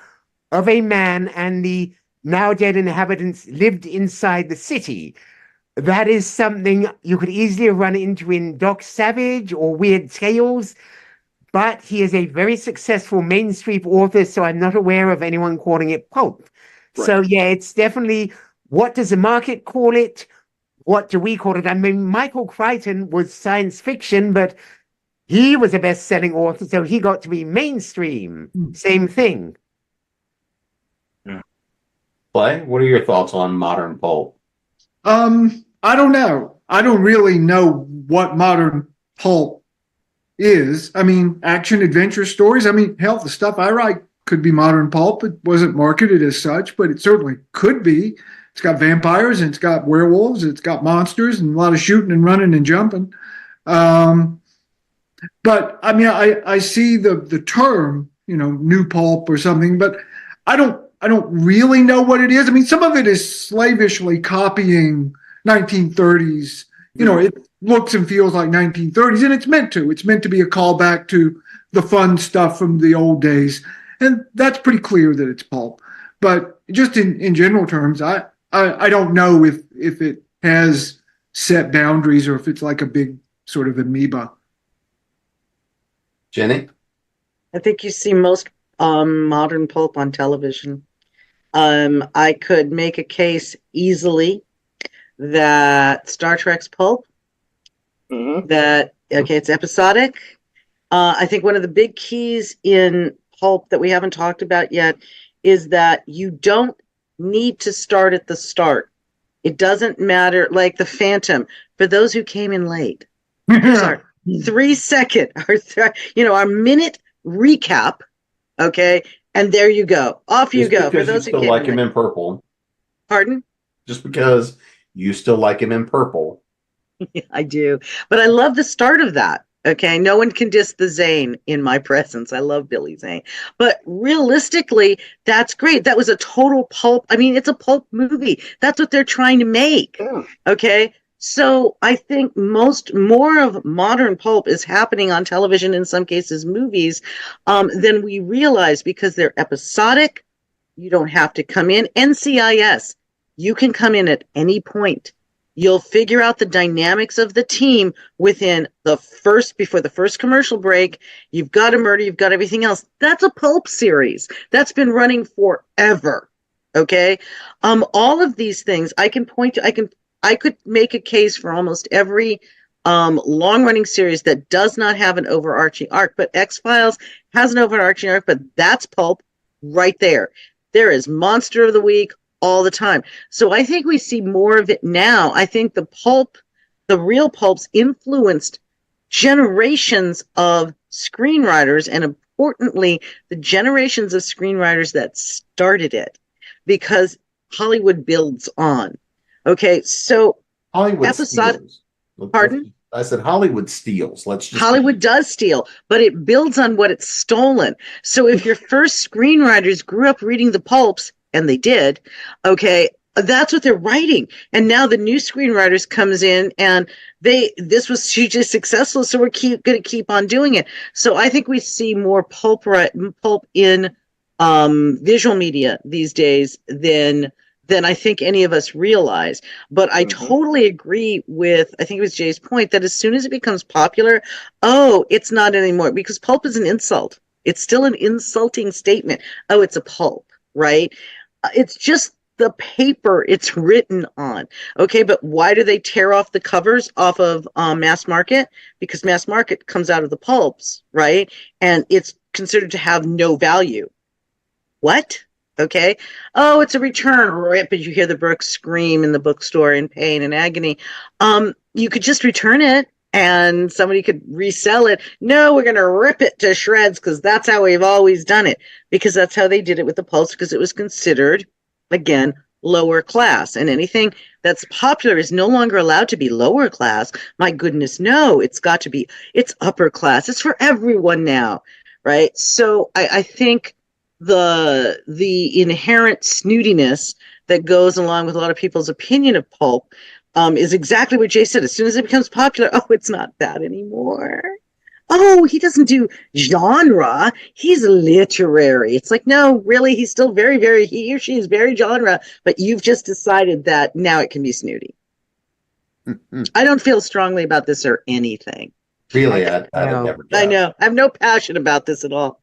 of a man, and the now dead inhabitants lived inside the city. That is something you could easily run into in Doc Savage or Weird Tales, but he is a very successful mainstream author, so I'm not aware of anyone calling it pulp. Right. So yeah, it's definitely, what does the market call it? What do we call it? I mean, Michael Crichton was science fiction, but he was a best-selling author, so he got to be mainstream. Same thing. Clay, what are your thoughts on modern pulp? I don't know. I don't really know what modern pulp is. I mean, action adventure stories. I mean, hell, the stuff I write could be modern pulp. It wasn't marketed as such, but it certainly could be. It's got vampires and it's got werewolves. It's got monsters and a lot of shooting and running and jumping. But I mean, I see the term, new pulp or something, but I don't really know what it is. I mean, some of it is slavishly copying 1930s. It looks and feels like 1930s, and it's meant to. It's meant to be a callback to the fun stuff from the old days, and that's pretty clear that it's pulp. But just in general terms, I don't know if it has set boundaries or if it's like a big sort of amoeba. Jenny? I think you see most modern pulp on television. I could make a case easily that Star Trek's pulp, it's episodic. I think one of the big keys in pulp that we haven't talked about yet is that you don't need to start at the start. It doesn't matter, like the Phantom, for those who came in late. Sorry, 3 second, our minute recap, okay? And there you go. Off you go. For those you who still like him in purple. Pardon? Just because you still like him in purple. Yeah, I do. But I love the start of that. Okay. No one can diss the Zane in my presence. I love Billy Zane. But realistically, that's great. That was a total pulp. I mean, it's a pulp movie. That's what they're trying to make. Yeah. Okay. So I think more of modern pulp is happening on television, in some cases movies, than we realize, because they're episodic. You don't have to come in. NCIS, you can come in at any point. You'll figure out the dynamics of the team within before the first commercial break. You've got a murder, you've got everything else. That's a pulp series that's been running forever. Okay. All of these things I can point to, I could make a case for almost every long-running series that does not have an overarching arc, but X-Files has an overarching arc, but that's pulp right there. There is Monster of the Week all the time. So I think we see more of it now. I think the real pulps influenced generations of screenwriters, and importantly, the generations of screenwriters that started it, because Hollywood builds on. Okay, so Hollywood steals. Pardon? I said Hollywood steals. Hollywood does steal, but it builds on what it's stolen. So if your first screenwriters grew up reading the pulps, and they did, okay, that's what they're writing. And now the new screenwriters comes in, and this was hugely successful, so we're going to keep on doing it. So I think we see more pulp in visual media these days than I think any of us realize. But I totally agree with, I think it was Jay's point, that as soon as it becomes popular, it's not anymore, because pulp is an insult. It's still an insulting statement. Oh, it's a pulp, right? It's just the paper it's written on. Okay, but why do they tear off the covers off of Mass Market? Because Mass Market comes out of the pulps, right? And it's considered to have no value. What? Okay. Oh, it's a return. Rip, as you hear the Brooks scream in the bookstore in pain and agony. You could just return it and somebody could resell it. No, we're going to rip it to shreds because that's how we've always done it. Because that's how they did it with the pulps, because it was considered, again, lower class. And anything that's popular is no longer allowed to be lower class. My goodness, no, it's upper class. It's for everyone now, right? So I think the inherent snootiness that goes along with a lot of people's opinion of pulp is exactly what Jay said. As soon as it becomes popular, it's not that anymore. Oh, he doesn't do genre. He's literary. It's like, no, really, he's still very, very, he or she is very genre, but you've just decided that now it can be snooty. I don't feel strongly about this or anything. Really, I never guessed. I know. I have no passion about this at all.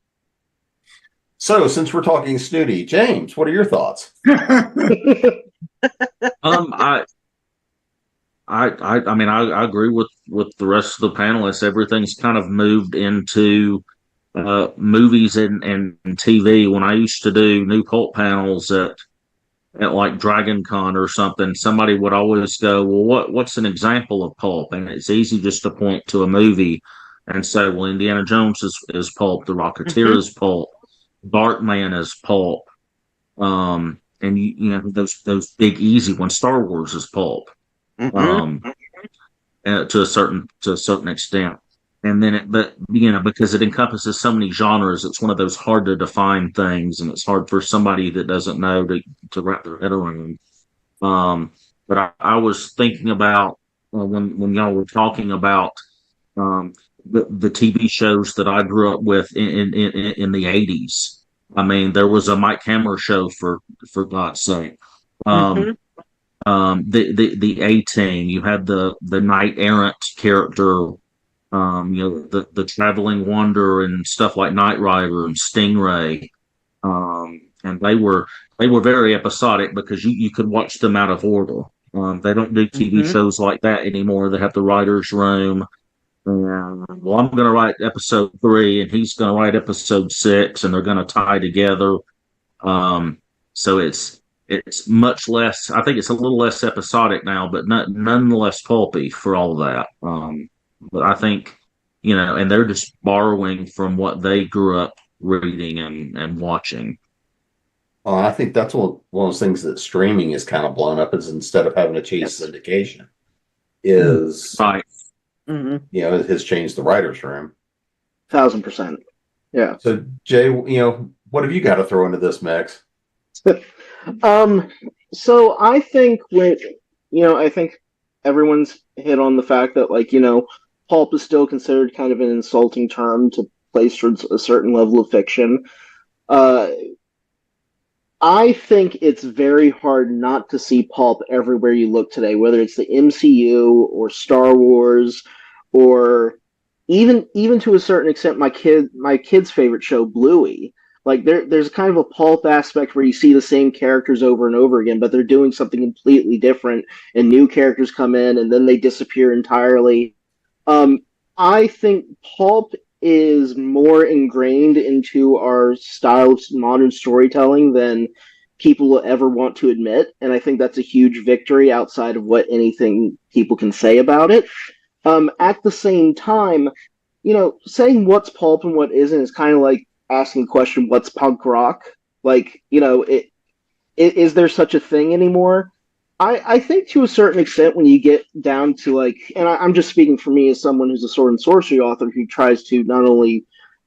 So, since we're talking snooty, James, what are your thoughts? I I mean, I agree with the rest of the panelists. Everything's kind of moved into movies and TV. When I used to do new pulp panels at like Dragon Con or something, somebody would always go, well, what's an example of pulp? And it's easy just to point to a movie and say, well, Indiana Jones is pulp, The Rocketeer is pulp, Bartman is pulp, and you know those big easy ones. Star Wars is pulp, to a certain extent. And then but you know, because it encompasses so many genres, it's one of those hard to define things, and it's hard for somebody that doesn't know to wrap their head around. But I was thinking about when y'all were talking about the TV shows that I grew up with in the 80s. I mean, there was a Mike Hammer show for God's sake. The A-Team. You had the knight errant character. You know, the traveling wonder and stuff like Knight Rider and Stingray. And they were very episodic because you could watch them out of order. They don't do TV shows like that anymore. They have the writer's room. Well, I'm going to write episode 3, and he's going to write episode 6, and they're going to tie together. So it's much less. I think it's a little less episodic now, but nonetheless pulpy for all of that. But I think, you know, and they're just borrowing from what they grew up reading and watching. Well, I think that's one of those things that streaming is kind of blown up, is instead of having to chase syndication, is right. You know, it has changed the writer's room. 1,000%. Yeah. So Jay, you know, what have you got to throw into this mix? So I think I think everyone's hit on the fact that, like, you know, pulp is still considered kind of an insulting term to place towards a certain level of fiction. I think it's very hard not to see pulp everywhere you look today, whether it's the MCU or Star Wars, or even to a certain extent my kid's favorite show, Bluey. Like there's kind of a pulp aspect where you see the same characters over and over again, but they're doing something completely different, and new characters come in and then they disappear entirely. I think pulp is more ingrained into our style of modern storytelling than people will ever want to admit, and I think that's a huge victory outside of what anything people can say about it. At the same time, you know, saying what's pulp and what isn't is kind of like asking the question, what's punk rock? Like, you know, is there such a thing anymore? I think to a certain extent, when you get down to, like, and I'm just speaking for me as someone who's a sword and sorcery author who tries to not only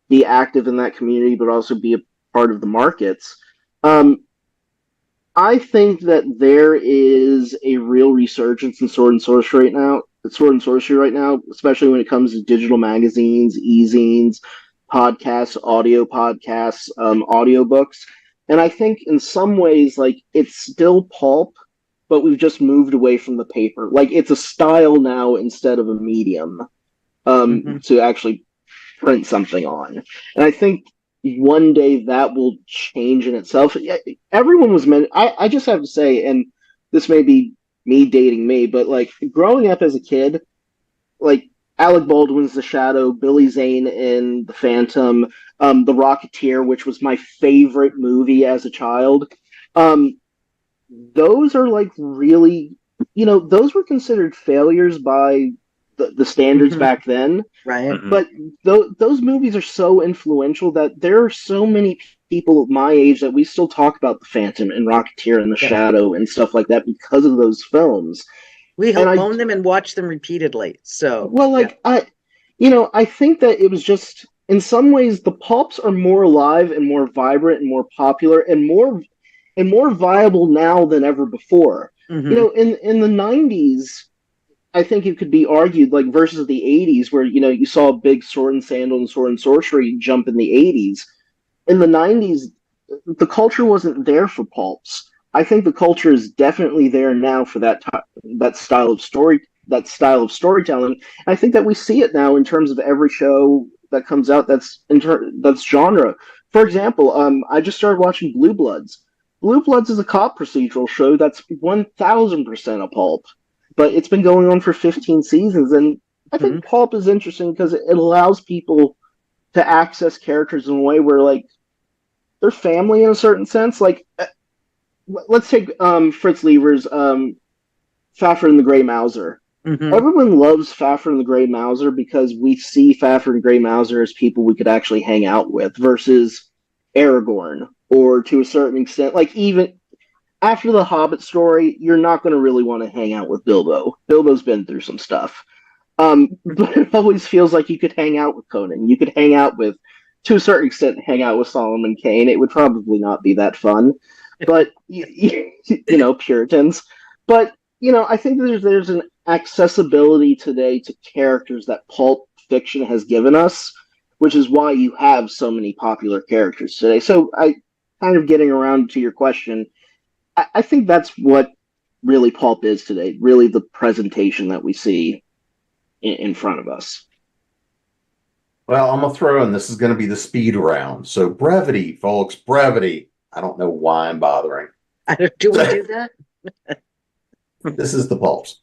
be active in that community but also be a part of the markets. I think that there is a real resurgence in sword and sorcery right now, especially when it comes to digital magazines, e-zines, podcasts, audiobooks. And I think in some ways, like, it's still pulp, but we've just moved away from the paper. Like, it's a style now instead of a medium to actually print something on. And I think one day that will change in itself. Everyone was meant. I just have to say, and this may be me dating me, but, like, growing up as a kid, like, Alec Baldwin's The Shadow, Billy Zane in The Phantom, The Rocketeer, which was my favorite movie as a child. Those are, like, really, you know, those were considered failures by the standards back then. Right. But those movies are so influential that there are so many people of my age that we still talk about The Phantom and Rocketeer and The Shadow and stuff like that because of those films. We own them and watch them repeatedly. So, well, like, I think that it was just, in some ways, the pulps are more alive and more vibrant and more popular and more viable now than ever before. You know, in the 90s, I think it could be argued, like, versus the 80s, where, you know, you saw a big sword and sandal and sword and sorcery jump in the 80s. In the 90s, the culture wasn't there for pulps. I think the culture is definitely there now for that style of storytelling. I think that we see it now in terms of every show that comes out that's genre. For example, I just started watching Blue Bloods. Blue Bloods is a cop procedural show that's 1,000% a pulp. but it's been going on for 15 seasons, and I think Pulp is interesting because it allows people to access characters in a way where, like, they're family in a certain sense. Like, let's take Fritz Lever's Fafhrd and the Grey Mouser. Everyone loves Fafhrd and the Grey Mouser because we see Fafhrd and Grey Mouser as people we could actually hang out with versus Aragorn, or to a certain extent, like, even after the Hobbit story, you're not going to really want to hang out with Bilbo. Bilbo's been through some stuff. But it always feels like you could hang out with Conan. You could hang out with, to a certain extent, hang out with Solomon Kane. It would probably not be that fun. But, you know, Puritans. But, you know, I think there's an accessibility today to characters that pulp fiction has given us, which is why you have so many popular characters today. So I kind of getting around to your question, I think that's what really pulp is today, really the presentation that we see in front of us. Well, I'm going to throw in, this is going to be the speed round. So brevity, folks, brevity. I don't know why I'm bothering. Do we do that? This is the pulps.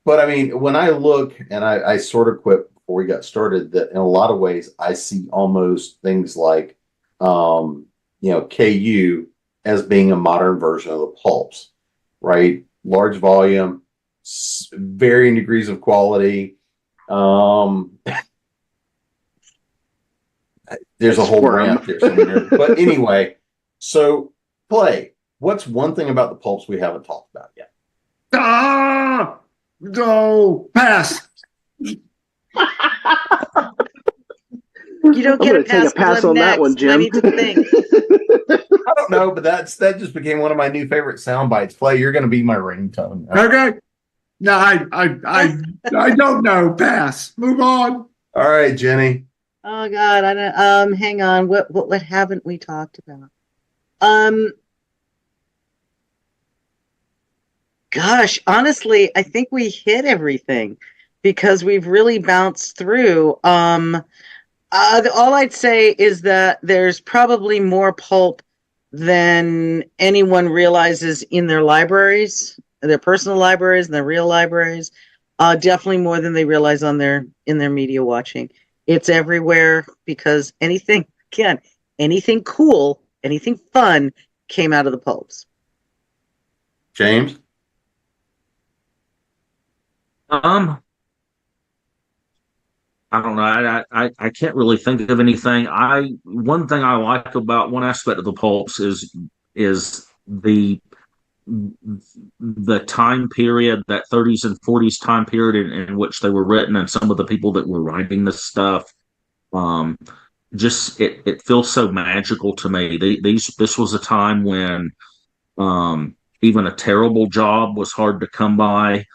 But I mean, when I look, and I sort of quit before we got started, that in a lot of ways, I see almost things like, you know, KU as being a modern version of the pulps, right? Large volume, varying degrees of quality. There's a whole rant there somewhere. But anyway, so Clay, what's one thing about the pulps we haven't talked about yet? No, pass. You don't get a pass on that one, Jim. I need to think. I don't know, but that just became one of my new favorite sound bites. Clay, you're going to be my ringtone. Okay. No, I don't know. Pass. Move on. All right, Jenny. Oh God, I don't. Hang on. What haven't we talked about? Gosh, honestly, I think we hit everything because we've really bounced through. All I'd say is that there's probably more pulp than anyone realizes in their libraries, their personal libraries and their real libraries. Definitely more than they realize in their media watching. It's everywhere because anything cool, anything fun came out of the pulps. James? I don't know. I can't really think of anything. One thing I like about one aspect of the pulps is the time period, that 30s and 40s time period in which they were written, and some of the people that were writing this stuff. Just it feels so magical to me. This was a time when even a terrible job was hard to come by.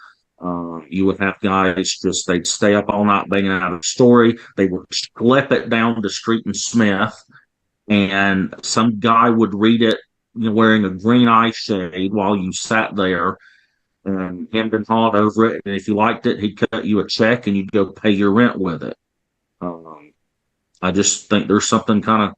You would have guys they'd stay up all night banging out a story. They would schlep it down to Street and Smith, and some guy would read it, you know, wearing a green eye shade while you sat there and hemmed and hawed over it. And if you liked it, he'd cut you a check and you'd go pay your rent with it. I just think there's something kind of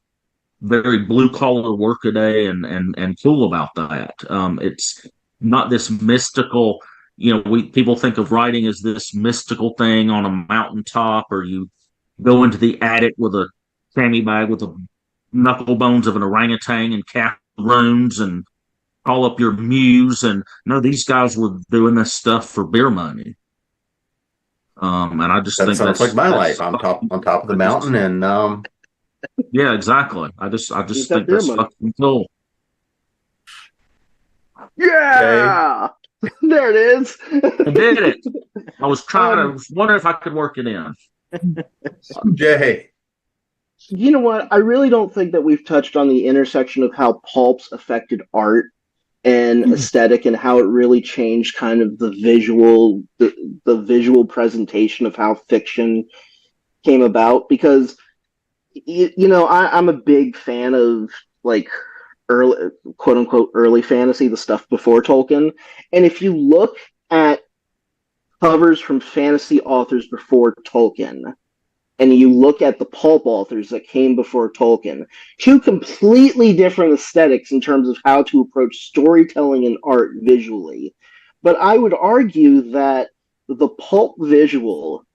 very blue collar workaday and cool about that. It's not this mystical. You know, people think of writing as this mystical thing on a mountaintop, or you go into the attic with a fanny bag with the knuckle bones of an orangutan and cast runes and call up your muse. And no, these guys were doing this stuff for beer money. And I just think sounds like my life. I'm on top of the mountain, and yeah, exactly. I just think that's fucking cool. Yeah. Okay. There it is. I did it. I was wondering if I could work it in. Jay. You know what? I really don't think that we've touched on the intersection of how pulps affected art and aesthetic, and how it really changed kind of the visual presentation of how fiction came about. Because, you know, I'm a big fan of, like, early, quote unquote, early fantasy, the stuff before Tolkien. And if you look at covers from fantasy authors before Tolkien, and you look at the pulp authors that came before Tolkien, two completely different aesthetics in terms of how to approach storytelling and art visually. But I would argue that the pulp visual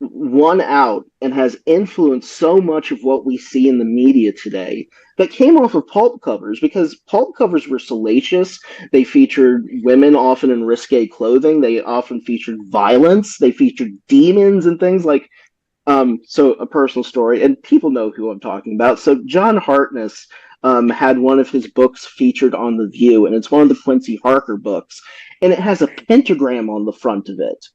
won out and has influenced so much of what we see in the media today that came off of pulp covers, because pulp covers were salacious. They featured women often in risque clothing. They often featured violence. They featured demons and things like, so a personal story, and people know who I'm talking about. So John Hartness had one of his books featured on The View, and it's one of the Quincy Harker books, and it has a pentagram on the front of it.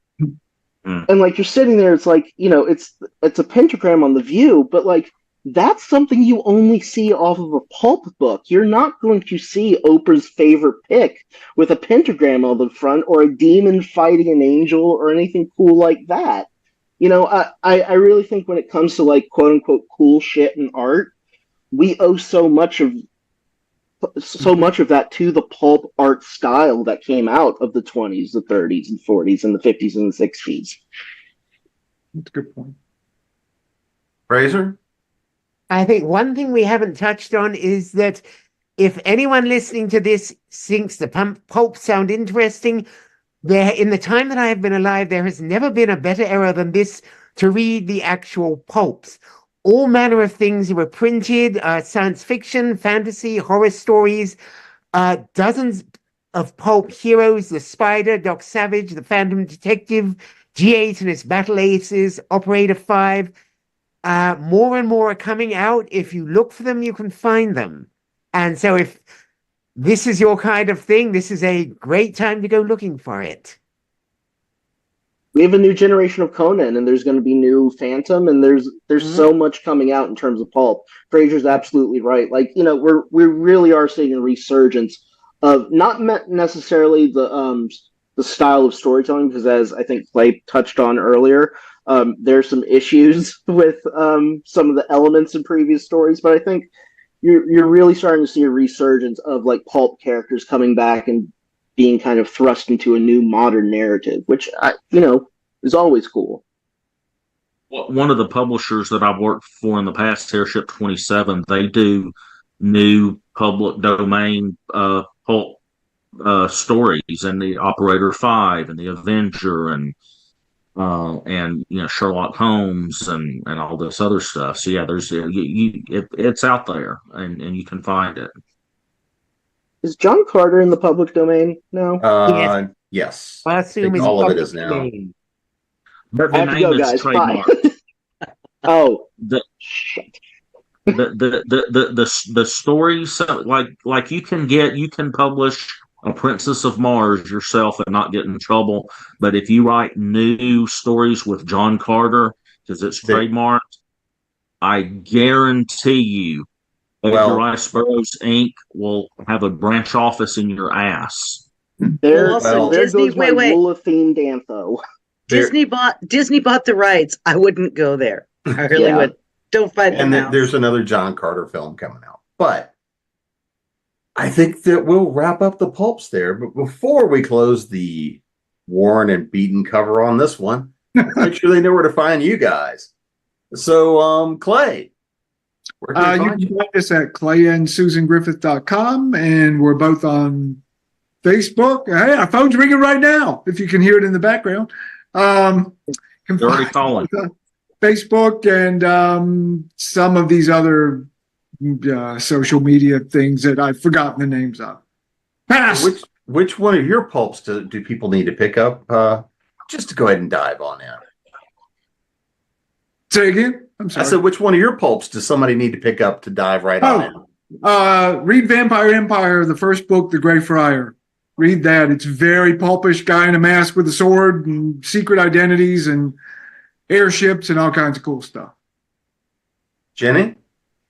And like, you're sitting there, it's like, it's a pentagram on The View, but like, that's something you only see off of a pulp book. You're not going to see Oprah's favorite pick with a pentagram on the front, or a demon fighting an angel, or anything cool like that. I really think when it comes to like quote unquote cool shit and art, we owe so much of that to the pulp art style that came out of the 20s, the 30s and 40s and the 50s and the 60s. That's a good point. Fraser? I think one thing we haven't touched on is that if anyone listening to this thinks the pulp sound interesting, in the time that I have been alive, there has never been a better era than this to read the actual pulps. All manner of things were printed, science fiction, fantasy, horror stories, dozens of pulp heroes, the Spider, Doc Savage, the Phantom Detective, G8 and his Battle Aces, Operator 5. More and more are coming out. If you look for them, you can find them. And so if this is your kind of thing, this is a great time to go looking for it. We have a new generation of Conan, and there's going to be new Phantom, and there's so much coming out in terms of pulp. Fraser's absolutely right. Like, we really are seeing a resurgence of not necessarily the style of storytelling, because as I think Clay touched on earlier, there's some issues with some of the elements in previous stories, but I think you're really starting to see a resurgence of like pulp characters coming back and being kind of thrust into a new modern narrative, which is always cool. Well, one of the publishers that I've worked for in the past, Airship 27, they do new public domain pulp stories, and the Operator 5 and the Avenger and Sherlock Holmes and all this other stuff. So yeah, there's it's out there, and you can find it. Is John Carter in the public domain now? Yes. I assume it's all of it is now. domain. But the I have to name go, is guys. Bye. trademarked. Shit. The stories, like you can publish a Princess of Mars yourself and not get in trouble. But if you write new stories with John Carter, because it's trademarked, I guarantee you Edgar Rice Burroughs Inc. will have a branch office in your ass. There goes my Woola-themed Antho. Disney bought the rights. I wouldn't go there. I really would. Don't fight them. And there's another John Carter film coming out. But I think that we'll wrap up the pulps there. But before we close the worn and beaten cover on this one, make sure they know where to find you guys. So, Clay, where can you can find us at clayandsusangriffith.com, and we're both on Facebook. Hey, our phone's ringing right now, if you can hear it in the background. They're already calling. Facebook and some of these other social media things that I've forgotten the names of. Pass. Which one of your pulps do people need to pick up? Just to go ahead and dive on in. Say again? I'm sorry. I said, which one of your pulps does somebody need to pick up to dive right on in? Read Vampire Empire, the first book, The Grey Friar. Read that. It's very pulpish, guy in a mask with a sword and secret identities and airships and all kinds of cool stuff. Jenny?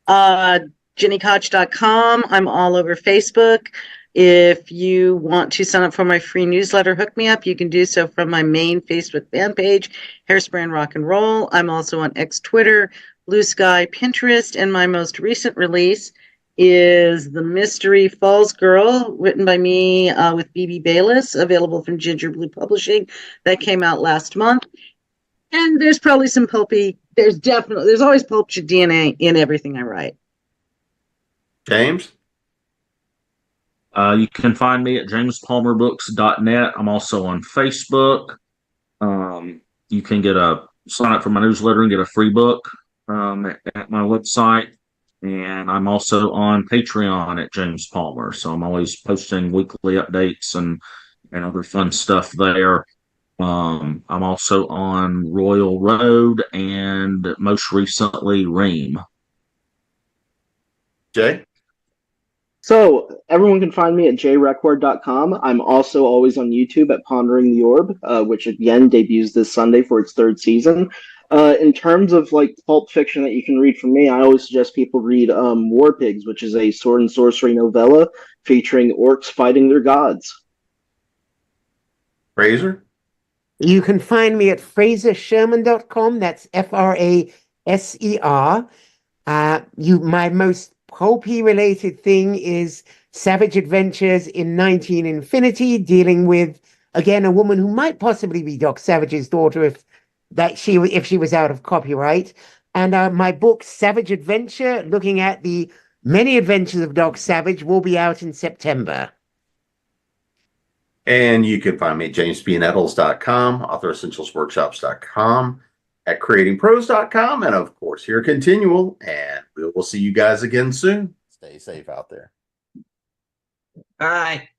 GiniKoch.com. I'm all over Facebook. If you want to sign up for my free newsletter, hook me up. You can do so from my main Facebook fan page, Hairspray and Rock and Roll. I'm also on X, Twitter, Blue Sky, Pinterest, and my most recent release is The Mystery Falls Girl, written by me with B.B. Bayless, available from Ginger Blue Publishing. That came out last month. And there's probably some pulpy, there's always pulp DNA in everything I write. James? You can find me at jamespalmerbooks.net. I'm also on Facebook. You can sign up for my newsletter and get a free book at my website. And I'm also on Patreon at James Palmer. So I'm always posting weekly updates and other fun stuff there. I'm also on Royal Road and most recently Ream. Jay? So everyone can find me at jrequard.com. I'm also always on YouTube at Pondering the Orb, which again debuts this Sunday for its 3rd season. In terms of like pulp fiction that you can read from me, I always suggest people read War Pigs, which is a sword and sorcery novella featuring orcs fighting their gods. Fraser? You can find me at frasersherman.com. That's FRASER. My most pulpy related thing is Savage Adventures in 19 Infinity, dealing with, again, a woman who might possibly be Doc Savage's daughter if she was out of copyright. And my book, Savage Adventure, looking at the many adventures of Doc Savage, will be out in September. And you can find me at jamesbnettles.com, authoressentialsworkshops.com, at creatingpros.com, and of course here at ConTinual. And we will see you guys again soon. Stay safe out there. Bye.